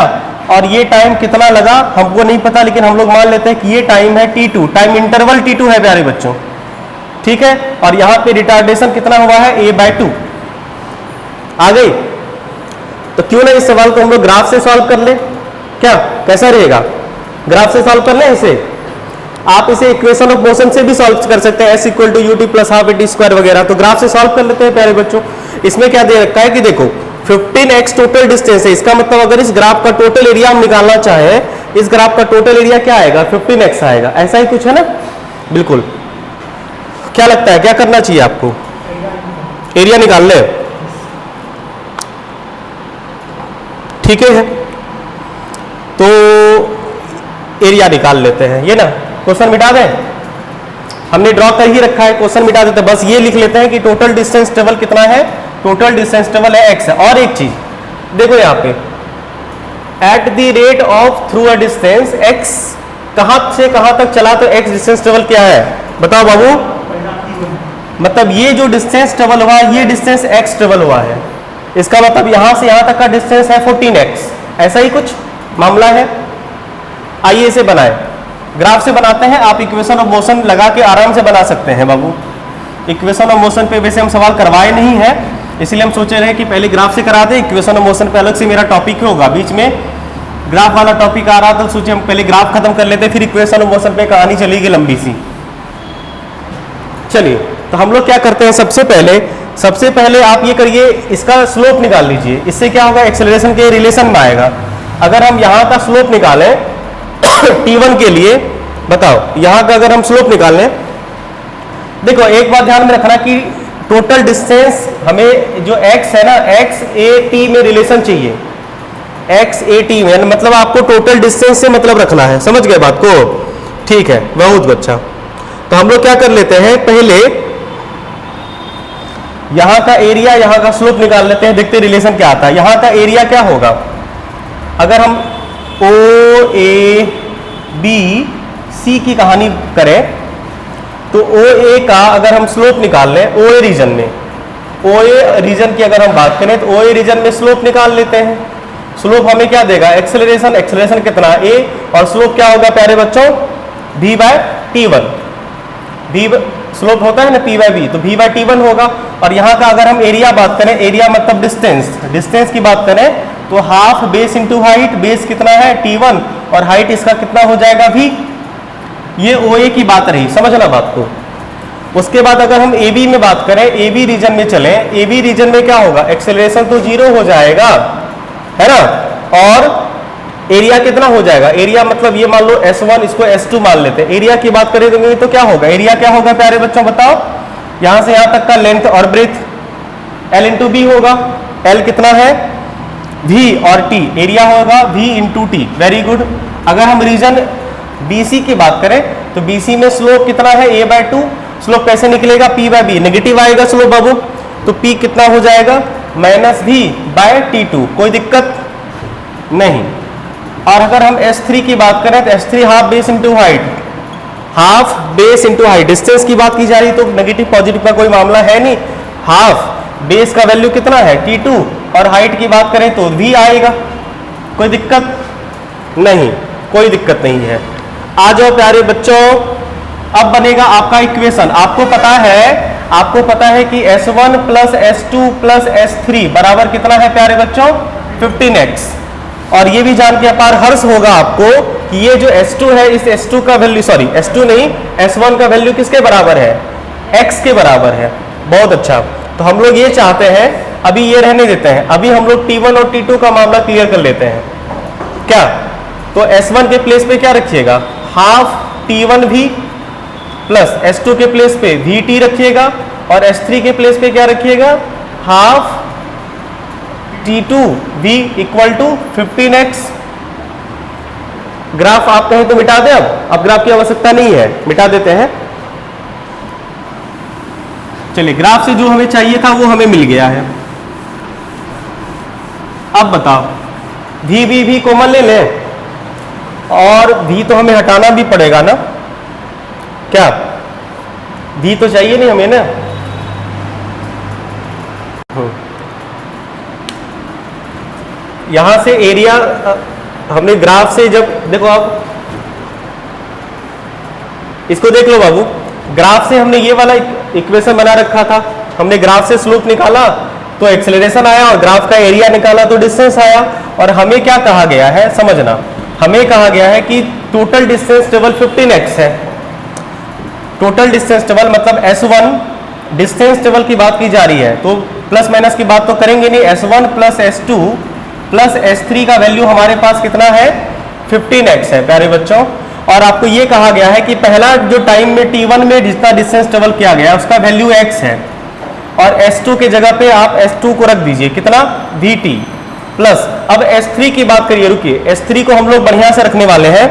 और ये टाइम कितना लगा हमको नहीं पता, लेकिन हम लोग मान लेते हैं कि ये टाइम है t2, टाइम इंटरवल t2 है प्यारे बच्चों, ठीक है। और यहाँ पे रिटार्डेशन कितना हुआ है a/2 आ गई। तो क्यों ना इस सवाल को हम लोग ग्राफ से सॉल्व कर ले, क्या कैसा रहेगा? ग्राफ से सॉल्व कर ले इसे। आप इसे इक्वेशन ऑफ मोशन से भी सॉल्व कर सकते हैं, s = ut + ½ at² वगैरह। तो ग्राफ से सॉल्व कर लेते हैं प्यारे बच्चों। इसमें क्या दे रखा है कि देखो 15x टोटल डिस्टेंस है, इसका मतलब अगर इस ग्राफ का टोटल एरिया हम निकालना चाहे, इस ग्राफ का टोटल एरिया क्या आएगा 15x आएगा, ऐसा ही कुछ है ना। बिल्कुल, क्या लगता है क्या करना चाहिए आपको? एरिया निकाल ले, ठीक है। तो एरिया निकाल लेते हैं, ये ना क्वेश्चन मिटा दें, हमने ड्रॉ कर ही रखा है, क्वेश्चन मिटा देते हैं। बस ये लिख लेते हैं कि टोटल डिस्टेंस ट्रेवल कितना है, टोटल डिस्टेंस ट्रेवल है x है। और एक चीज देखो यहाँ पे at the rate of through a distance x, कहां से कहां तक चला, तो x डिस्टेंस ट्रेवल क्या है बताओ बाबू? मतलब ये जो डिस्टेंस ट्रेवल हुआ ये डिस्टेंस x ट्रेवल हुआ है, इसका मतलब यहां से यहां तक का डिस्टेंस है 14x, ऐसा ही कुछ मामला है। आइए इसे बनाएं, ग्राफ से बनाते हैं। आप इक्वेशन ऑफ मोशन लगा के आराम से बना सकते हैं बाबू। इक्वेशन ऑफ मोशन पे वैसे हम सवाल करवाए नहीं है, इसलिए हम सोचे रहे कि पहले ग्राफ से करा दें। इक्वेशन ऑफ मोशन पे अलग से मेरा टॉपिक होगा, बीच में ग्राफ वाला टॉपिक आ रहा था, तो सोचे हम पहले ग्राफ खत्म कर लेते, फिर इक्वेशन ऑफ मोशन पे कहानी चलेगी लंबी सी। चलिए तो हम लोग क्या करते हैं, सबसे पहले आप ये करिए, इसका स्लोप निकाल लीजिए। इससे क्या होगा, एक्सेलरेशन के रिलेशन में आएगा। अगर हम यहाँ का स्लोप निकालें t1 के लिए, बताओ यहाँ का अगर हम स्लोप निकालें, देखो एक बात ध्यान में रखना कि टोटल डिस्टेंस हमें जो x है ना, x a t में रिलेशन चाहिए, x a t में, मतलब आपको टोटल डिस्टेंस से मतलब रखना है। समझ गए बात को? ठीक है, बहुत अच्छा। तो हम लोग क्या कर लेते हैं, पहले यहां का एरिया, यहां का स्लोप निकाल लेते हैं, देखते रिलेशन क्या आता है। यहां का एरिया क्या होगा, अगर हम ओ ए बी सी की कहानी करें तो ओ ए का अगर हम स्लोप निकाल लें, ओ ए रीजन में, ओ ए रीजन की अगर हम बात करें तो ओ ए रीजन में स्लोप निकाल लेते हैं। स्लोप हमें क्या देगा, एक्सेलरेशन कितना a, और स्लोप क्या होगा प्यारे बच्चों, v bye t1। v slope होता है ना p बाय v, तो v बाय t1 होगा। और यहाँ का अगर हम एरिया बात करें, एरिया मतलब डिस्टेंस की बात करें तो half base into height, base कितना है t1 और हाइट इसका कितना हो जाएगा v। ये OA की बात रही, समझना बात को। उसके बाद अगर हम AB में बात करें, AB रीजन में चलें, AB रीजन में क्या होगा, एक्सेलरेशन तो 0 हो जाएगा, है ना, और एरिया कितना हो जाएगा, एरिया मतलब ये मान लो S1, इसको S2 मान लेते हैं। एरिया की बात करें तो क्या होगा, एरिया क्या होगा प्यारे बच्चों बताओ, यहां से यहां तक का लेंथ और ब्रेथ L इंटू बी होगा। L कितना है, V और T, एरिया होगा V into T। Very good. अगर हम रीजन BC की बात करें तो BC में स्लोप कितना है, a बाय 2। स्लोप कैसे निकलेगा, P बाय B, नेगेटिव आएगा स्लोप बाबू, तो P कितना हो जाएगा, माइनस V बाय T2। कोई दिक्कत नहीं। और अगर हम S3 की बात करें तो S3 half base into height, half base into height, distance की बात की जा रही तो नेगेटिव पॉजिटिव का कोई मामला है नहीं। हाफ बेस का वैल्यू कितना है T2 और हाइट की बात करें तो V आएगा। कोई दिक्कत नहीं, कोई दिक्कत नहीं है। आ जाओ प्यारे बच्चों, अब बनेगा आपका इक्वेशन। आपको पता है कि S1 plus S2 plus S3 बराबर कितना है प्यारे बच्चों, 15x। और ये भी जान के अपार हर्ष होगा आपको कि ये जो S2 है, इस S2 का वैल्यू, सॉरी S2 नहीं, S1 का वैल्यू किसके बराबर है, x के बराबर है। बहुत अच्छा। तो हम लोग ये चाहते हैं, अभी ये रहने देते हैं, अभी हम लोग T1 और T2 का मामला क्लियर कर लेते हैं। क्या, तो S1 के प्लेस पे क्या रखिएगा, हाफ T1V प्लस S2 के प्लेस पे VT रखिएगा, और S3 के प्लेस पे क्या रखिएगा, half T2V equal to 15x। Graph आप कहें तो मिटा दें, अब ग्राफ की आवश्यकता नहीं है, मिटा देते हैं। चलिए, ग्राफ से जो हमें चाहिए था वो हमें मिल गया है। अब बताओ, V कॉमन ले लें, और V तो हमें हटाना भी पड़ेगा ना, क्या V तो चाहिए नहीं हमें ना। यहां से एरिया हमने ग्राफ से, जब देखो आप इसको देख लो बाबू, ग्राफ से हमने ये वाला इक्वेशन बना रखा था, हमने ग्राफ से स्लोप निकाला तो एक्सेलरेशन आया, और ग्राफ का एरिया निकाला तो डिस्टेंस आया। और हमें क्या कहा गया है, समझना, हमें कहा गया है कि टोटल डिस्टेंस टेबल 15x है। टोटल डिस्टेंस टेबल मतलब S1 डिस्टेंस टेबल की बात की जा रही है, तो प्लस माइनस की बात तो करेंगे नहीं। S1 plus S2 plus S3 का वैल्यू हमारे पास कितना है, 15x है प्यारे बच्चों। और आपको ये कहा गया है कि पहला जो टाइम में T1 में जितना डिस्टेंस टेबल किया गया उसका वैल्यू x है, और S2 के जगह पे आप S2 को रख दीजिए, कितना, VT प्लस। अब S3 की बात करिए, रुकिए, S3 को हम लोग बढ़िया से रखने वाले हैं।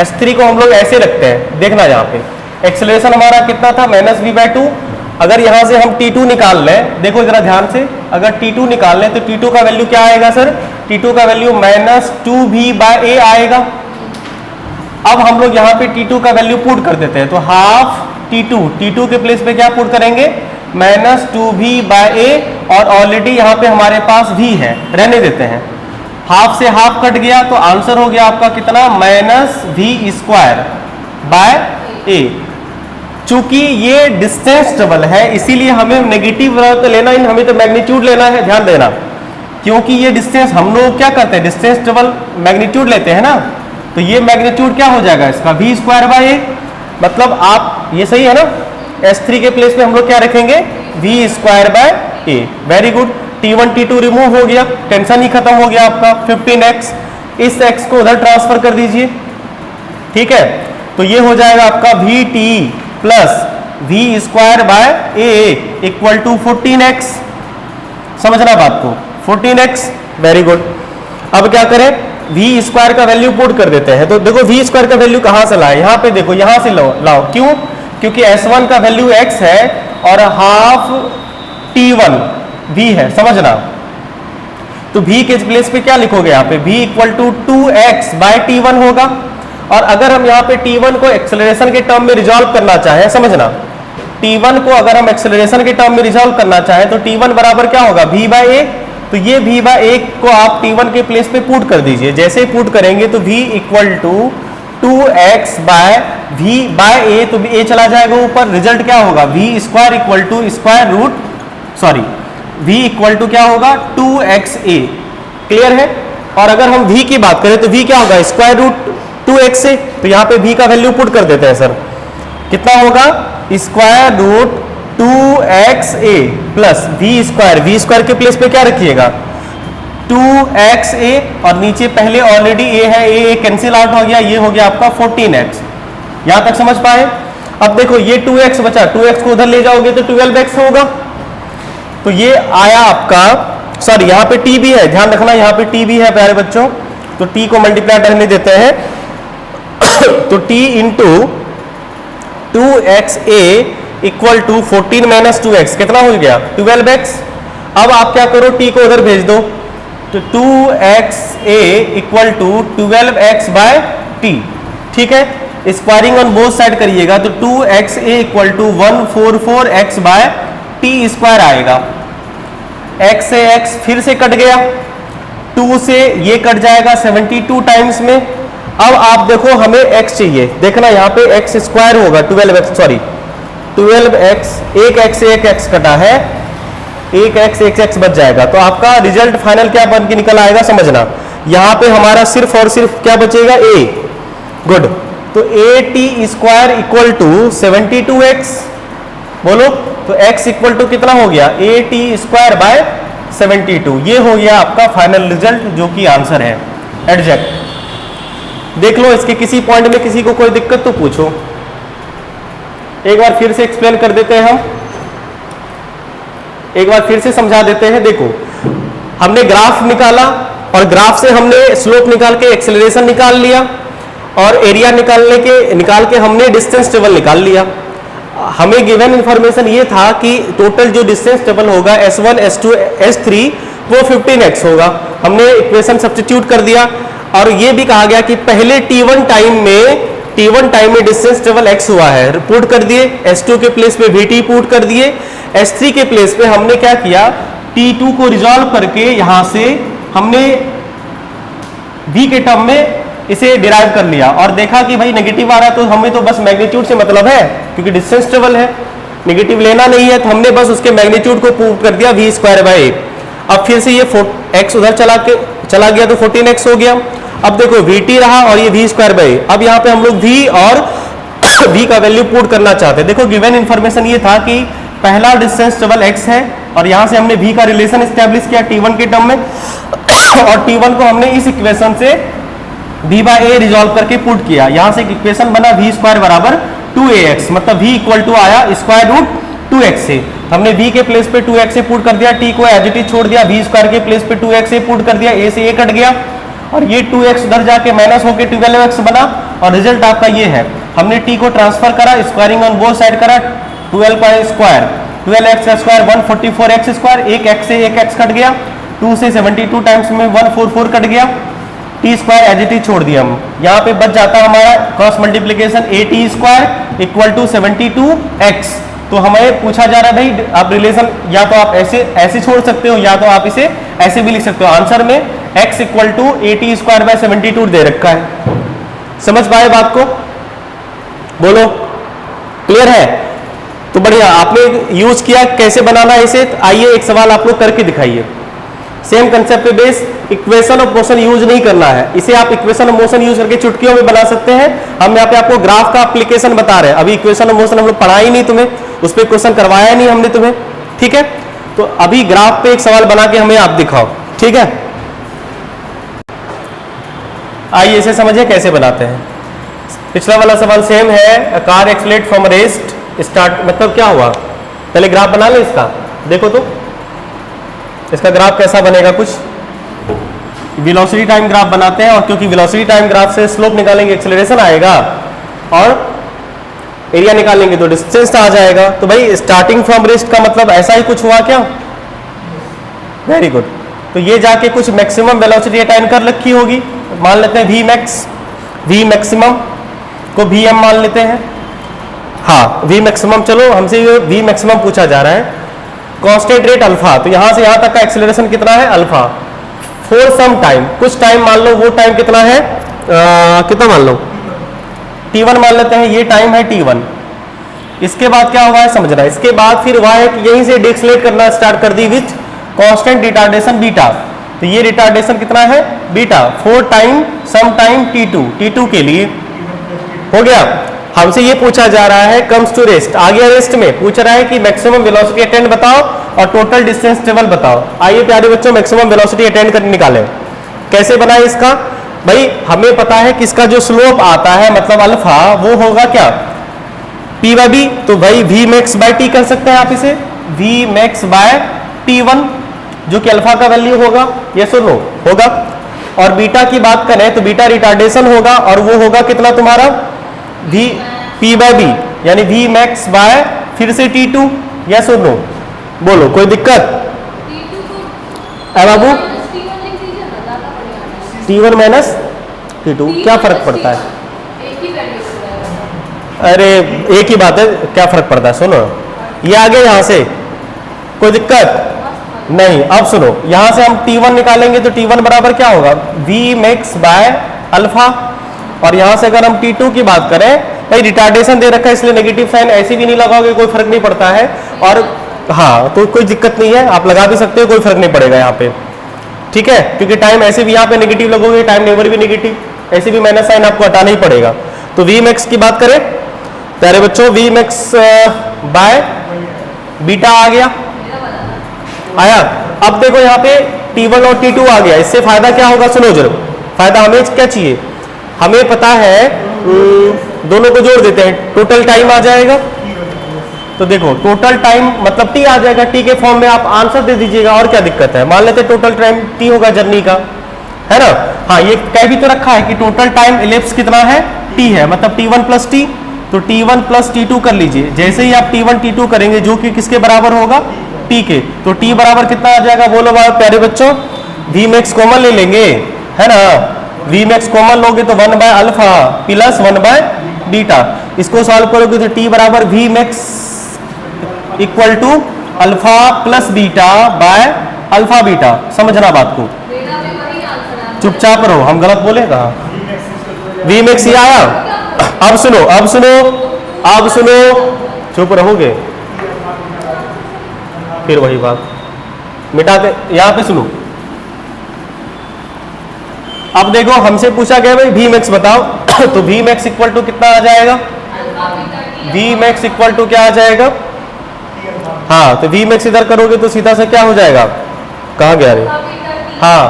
S3 को हम लोग ऐसे रखते हैं, देखना यहाँ पे एक्सेलरेशन हमारा कितना था, -v/2। अगर यहाँ से हम T2 निकाल लें, देखो जरा ध्यान से, अगर T2 निकाल लें तो T2 का वैल्यू क्या आएगा सर, T2 का वैल्यू -2v/a आएगा। अब हम लोग यहाँ पे T2 का वैल्यू पुट कर देते हैं, तो हाफ T2 के प्लेस पे क्या पुट करेंगे, -2v/a, और ऑलरेडी यहाँ पे हमारे पास v है, रहने देते हैं। हाफ से हाफ कट गया तो आंसर हो गया आपका कितना, -v²/a। चूंकि ये डिस्टेंस टेबल है इसीलिए हमें नेगेटिव तो लेना ही, हमें तो मैग्नीट्यूड लेना है, ध्यान देना, क्योंकि ये डिस्टेंस हम लोग क्या करते हैं, डिस्टेंस टेबल मैग्नीट्यूड लेते हैं ना, तो ये मैग्नीट्यूड क्या हो जाएगा इसका, v²/a। मतलब आप, ये सही है ना, S3 के प्लेस पे हम लोग क्या रखेंगे, v square by a। Very good, T1 T2 remove हो गया, टेंशन ही खत्म हो गया आपका। 15x, इस x को उधर ट्रांसफर कर दीजिए, ठीक है। तो ये हो जाएगा आपका vt plus v square by a equal to 14x। समझना बात को, 14x। Very good. अब क्या करें, v स्क्वायर का वैल्यू पुट कर देते हैं। तो देखो v स्क्वायर का वैल्यू कहां से लाए, यहां पे देखो, यहां से लाओ। क्यों? क्योंकि s1 का वैल्यू x है और हाफ t1 v है, समझना। तो v के प्लेस पे क्या लिखोगे, यहाँ पे v equal to 2x bye t1 होगा। और अगर हम यहाँ पे t1 को एक्सेलरेशन के टर्म में रिजॉल्व करना चाहें, समझना, t1 को अगर हम एक्सेलरेशन के टर्म में रिजॉल्व करना चाहें तो t1 बराबर क्या होगा, v बाय a। तो ये v बाय a को आप t1 के प्लेस पे पुट कर दीजिए। जैसे ही पुट करेंगे तो v equal to 2x by v by a, तो a चला जाएगा ऊपर, रिजल्ट क्या होगा, v square equal to square root, sorry, v equal to क्या होगा, 2xa। क्लियर है? और अगर हम v की बात करें तो v क्या होगा, स्क्वायर रूट 2x। तो यहाँ पे v का वैल्यू पुट कर देते हैं सर, कितना होगा, square root 2xa plus v square के प्लेस पे क्या रखिएगा, 2xa, और नीचे पहले ऑलरेडी a है, a कैंसिल आउट हो गया, ये हो गया आपका 14x। यहां तक समझ पाए? अब देखो ये 2x बचा, 2x को उधर ले जाओगे तो 12x होगा। तो ये आया आपका, सॉरी यहाँ पे t भी है, ध्यान रखना यहाँ पे t भी है प्यारे बच्चों, तो t को मल्टीप्लाई करने देते हैं। तो t into 2xa equal to 14 minus 2x कितना हो गया, 12x। अब आप क्या करो, t को उधर भेज दो, तो 2xa equal to 12x bye t, ठीक है। स्क्वायरिंग ऑन बोथ साइड करिएगा तो 2xa equal to 144x by t square आएगा। x से x फिर से कट गया, 2 से ये कट जाएगा 72 टाइम्स में। अब आप देखो हमें x चाहिए, देखना यहाँ पे x स्क्वायर होगा 12x, सॉरी 12x, एक x से एक x कटा है, एक x बच जाएगा। तो आपका रिजल्ट फाइनल क्या बन के निकल आएगा, समझना। यहाँ पे हमारा सिर्फ और सिर्फ क्या बचेगा, a। गुड। तो at square equal to 72x, बोलो, तो x इक्वल टू कितना हो गया, at स्क्वायर बाय 72। ये हो गया आपका फाइनल रिजल्ट, जो कि आंसर है एग्जैक्ट। देख लो, इसके किसी पॉइंट में किसी को कोई दिक्कत तो पूछो। एक बार फिर से एक्सप्लेन कर देते हैं हम, एक बार फिर से समझा देते हैं। देखो, हमने ग्राफ निकाला और ग्राफ से हमने स्लोप निकाल के एक्सेलरेशन निकाल लिया और एरिया निकाल के हमने डिस्टेंस टेबल निकाल लिया। हमें गिवन इंफॉर्मेशन ये था कि टोटल जो डिस्टेंस टेबल होगा S1, S2, S3 वो 15x होगा। हमने इक्वेशन सब्स्टिट्यूट कर दिया और ये भी कहा गया कि पहले T1 टाइम में डिस्टेंस टेबल x हुआ है, पुट कर दिए। S2 के प्लेस पे Vt पुट कर दिए। S3 के प्लेस पे हमने क्या किया, T2 को रिजॉल्व करके यहां से हमने v के टर्म में इसे डिराइव कर लिया और देखा कि भाई नेगेटिव आ रहा है, तो हमें तो बस मैग्नीट्यूड से मतलब है, क्योंकि डिस्टेंस टेबल है, नेगेटिव लेना नहीं है, तो हमने बस उसके मैग्नीट्यूड को पुट कर दिया v स्क्वायर बाय 8। अब फिर से ये x उधर चला गया तो 14x हो गया। अब देखो Vt रहा और ये v स्क्वायर बाय 8। अब यहाँ पे हम लोग v और v का वैल्यू पुट करना चाहते हैं। देखो गिवन इन्फॉर्मेशन ये था कि पहला डिस्टेंस टेबल x है और यहाँ से हमने v का रिलेशन एस्टेब्लिश किया T1 के टर्म में और T1 को हमने इस इक्वेशन से v बाय a रिजॉल्व करके पुट किया। यहाँ से एक इक्वेशन बना v स्क्वायर बराबर 2ax, मतलब v इक्वल टू आया स्क्वायर रूट 2x से। हमने v के प्लेस पे 2x से पुट कर दिया, t को एज इट इज छोड़ दिया, v स्क्वायर के प्लेस पे 2x से पुट कर दिया, a से a कट गया और ये 2x उधर जाके माइनस होके 12x बना और रिजल्ट आपका ये है। हमने t को ट्रांसफर करा, स्क्वायरिंग ऑन बोथ साइड करा, 12 का स्क्वायर 12x का स्क्वायर 144x स्क्वायर, एक x से एक x कट गया, 2 से 72 टाइम्स में 144 कट गया, T square as it is छोड़ दिया हम। यहाँ पे बच जाता है हमारा cross multiplication a t square equal to 72x। तो हमें पूछा जा रहा है भाई आप रिलेशन या तो आप ऐसे छोड़ सकते हो या तो आप इसे ऐसे भी लिख सकते हो। आंसर में x equal to A T square by 72 दे रखा है। समझ पाए बात को, बोलो क्लियर है? तो बढ़िया, आपने यूज किया कैसे बनाना है इसे। आइए एक सवाल आप लोग करके दिखाइए। सेम कंसेप्ट पे base, equation of motion use नहीं करना है, इसे आप इक्वेशन ऑफ मोशन यूज करके चुटकियों में बना सकते हैं। हम यहाँ पे आपको ग्राफ का एप्लीकेशन बता रहे हैं, अभी इक्वेशन ऑफ मोशन हम लोग पढ़ा ही नहीं तुम्हें, उस पर क्वेश्चन करवाया नहीं हमने तुम्हें, ठीक है। तो अभी ग्राफ पे एक सवाल बना के हमें आप दिखाओ, ठीक है। आइए इसे समझिए कैसे बनाते हैं। पिछला वाला सवाल सेम है, car accelerate from rest start, मतलब क्या हुआ, पहले ग्राफ बना ले इसका, देखो तो इसका ग्राफ कैसा बनेगा। कुछ वेलोसिटी टाइम ग्राफ बनाते हैं, और क्योंकि वेलोसिटी टाइम ग्राफ से स्लोप निकालेंगे एक्सेलरेशन आएगा, और एरिया निकालेंगे तो डिस्टेंस आ जाएगा। तो भाई स्टार्टिंग फ्रॉम रेस्ट का मतलब ऐसा ही कुछ हुआ क्या? Very good. तो ये जाके कुछ मैक्सिमम वेलोसिटी अटेन कर रखी होगी, मान लेते हैं वी मैक्स, वी मैक्सिमम को वी एम मान लेते हैं। हाँ वी मैक्सिमम, चलो हमसे ये वी मैक्सिमम पूछा जा रहा है, कांस्टेंट रेट अल्फा, तो यहां से यहां तक का एक्सेलरेशन कितना है अल्फा, फॉर सम टाइम, कुछ टाइम मान लो, वो टाइम कितना है, कितना मान लो t1 मान लेते हैं, ये टाइम है t1। इसके बाद क्या हुआ है समझना, इसके बाद फिर हुआ है कि यहीं से डिक्सलेट करना स्टार्ट कर दी विच कांस्टेंट रिटार्डेशन बीटा, तो ये रिटार्डेशन कितना है beta, for time some time t2 के लिए हो गया। हमसे ये पूछा जा रहा है कम्स टू रेस्ट, आ गया रेस्ट में, पूछ रहा है कि मैक्सिमम वेलोसिटी अटेंड बताओ और टोटल डिस्टेंस ट्रेवल बताओ। आइए प्यारे बच्चों मैक्सिमम वेलोसिटी अटेंड कर निकालें। कैसे बनाए इसका, भाई हमें पता है कि इसका जो स्लोप आता है मतलब अल्फा, वो होगा क्या p बाई बी, तो भाई v मैक्स बाय टी कर सकते हैं आप इसे, v मैक्स बाय t1 जो कि अल्फा का वैल्यू होगा, ये सुनो होगा। और बीटा की बात करें तो बीटा रिटार्डेशन होगा, और वो होगा कितना तुम्हारा v p बाय बी, यानी v मैक्स बाय फिर से t2, यस और नो, बोलो कोई दिक्कत है बाबू? t1 माइनस t2 क्या फर्क पड़ता है? अरे एक ही बात है, क्या फर्क पड़ता है, सुनो ये आगे यहां से कोई दिक्कत नहीं। अब सुनो यहां से हम t1 निकालेंगे तो t1 बराबर क्या होगा v मैक्स बाय अल्फा, और यहां से अगर हम t2 की बात करें, भाई रिटार्डेशन दे रखा है इसलिए नेगेटिव साइन ऐसे भी नहीं लगाओगे, कोई फर्क नहीं पड़ता है, और हाँ तो कोई दिक्कत नहीं है, आप लगा भी सकते हो, कोई फर्क नहीं पड़ेगा यहाँ पे, ठीक है, क्योंकि टाइम ऐसे भी यहाँ पे नेगेटिव लगोगे, टाइम नेबर भी नेगेटिव, ऐसे भी माइनस साइन आपको हटाना ही पड़ेगा। तो वी मैक्स की बात करें प्यारे बच्चों, वी मैक्स बाय बीटा आ गया, आया। अब देखो यहाँ पे t1 और t2 आ गया, इससे फायदा क्या होगा सुनो जरूर, फायदा हमें क्या चाहिए, हमें पता है दोनों को जोड़ देते हैं, टोटल टाइम आ जाएगा। तो देखो टोटल टाइम मतलब t आ जाएगा, t के फॉर्म में आप आंसर दे दीजिएगा, और क्या दिक्कत है, मान लेते हैं टोटल टाइम t होगा जर्नी का, है ना। हाँ ये कह भी तो रखा है कि टोटल टाइम इलिप्स कितना है t है, मतलब t1 प्लस t, तो t1 प्लस t2 कर लीजिए। जैसे ही आप t1 t2 करेंगे जो कि किसके बराबर होगा t के, तो t बराबर कितना आ जाएगा बोलो प्यारे बच्चों, v मैक्स कॉमन ले लेंगे, है ना, v मैक्स कॉमन लोगे तो 1 by alpha plus 1 by beta, इसको सॉल्व करोगे तो t बराबर v max equal to alpha plus beta by alpha beta. समझना बात को, चुपचाप रहो, हम गलत बोले कहा, v मैक्स ये आया। अब सुनो अब सुनो अब सुनो, चुप रहोगे फिर वही बात मिटाते, यहां पे सुनो। अब देखो हमसे पूछा गया भाई v मैक्स बताओ, तो v मैक्स इक्वल टू कितना आ जाएगा, v मैक्स इक्वल टू क्या आ जाएगा, हाँ तो v मैक्स इधर करोगे तो सीधा से क्या हो जाएगा, कहाँ गया रे, हाँ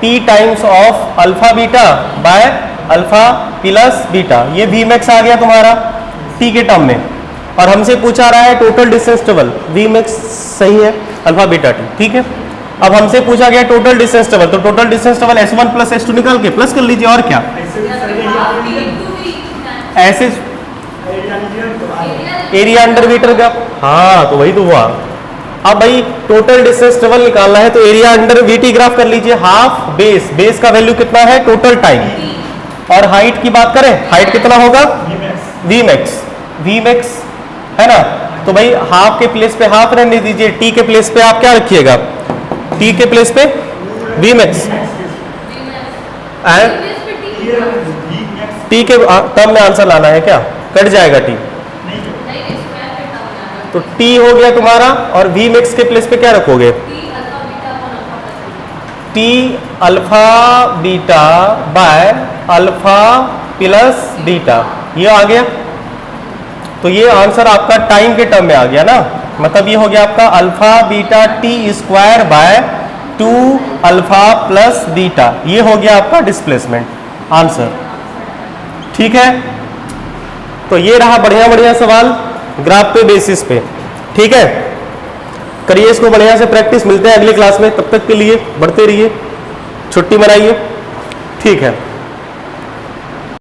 t times of alpha beta by alpha plus beta, ये v मैक्स आ गया तुम्हारा t के टर्म में, और हमसे पूछा रहा है total distance travel, v max सही है अल्फा बीटा t, ठीक है। अब हमसे पूछा गया टोटल डिस्टेंस ट्रेवल, तो total distance travel s1 plus s2 निकाल के प्लस कर लीजिए, और क्या ऐसे एरिया अंडर मीटर का, हाँ तो वही तो हुआ। अब भाई टोटल डिस्टेंस ट्रेवल निकालना है तो एरिया अंडर वीटी ग्राफ कर लीजिए, हाफ बेस, बेस का वैल्यू कितना है टोटल टाइम, और हाइट की बात करें हाइट कितना होगा v मैक्स, है ना। तो भाई हाफ के प्लेस पे हाफ रहने दीजिए, t के प्लेस पे आप क्या रखिएगा, t के प्लेस पे v मैक्स, t के टर्म में आंसर लाना है क्या, कट जाएगा t, तो t हो गया तुम्हारा, और v मैक्स के प्लेस पे क्या रखोगे, t alpha beta by alpha plus beta, ये आ गया, तो ये आंसर आपका टाइम के टर्म में आ गया ना, मतलब ये हो गया आपका alpha beta T square bye 2 alpha plus beta, ये हो गया आपका डिस्प्लेसमेंट आंसर। ठीक है, तो ये रहा बढ़िया बढ़िया सवाल ग्राफ पे बेसिस पे। ठीक है, करिए इसको बढ़िया से प्रैक्टिस, मिलते हैं अगली क्लास में, तब तक के लिए बढ़ते रहिए, छुट्टी मनाइए। ठीक है।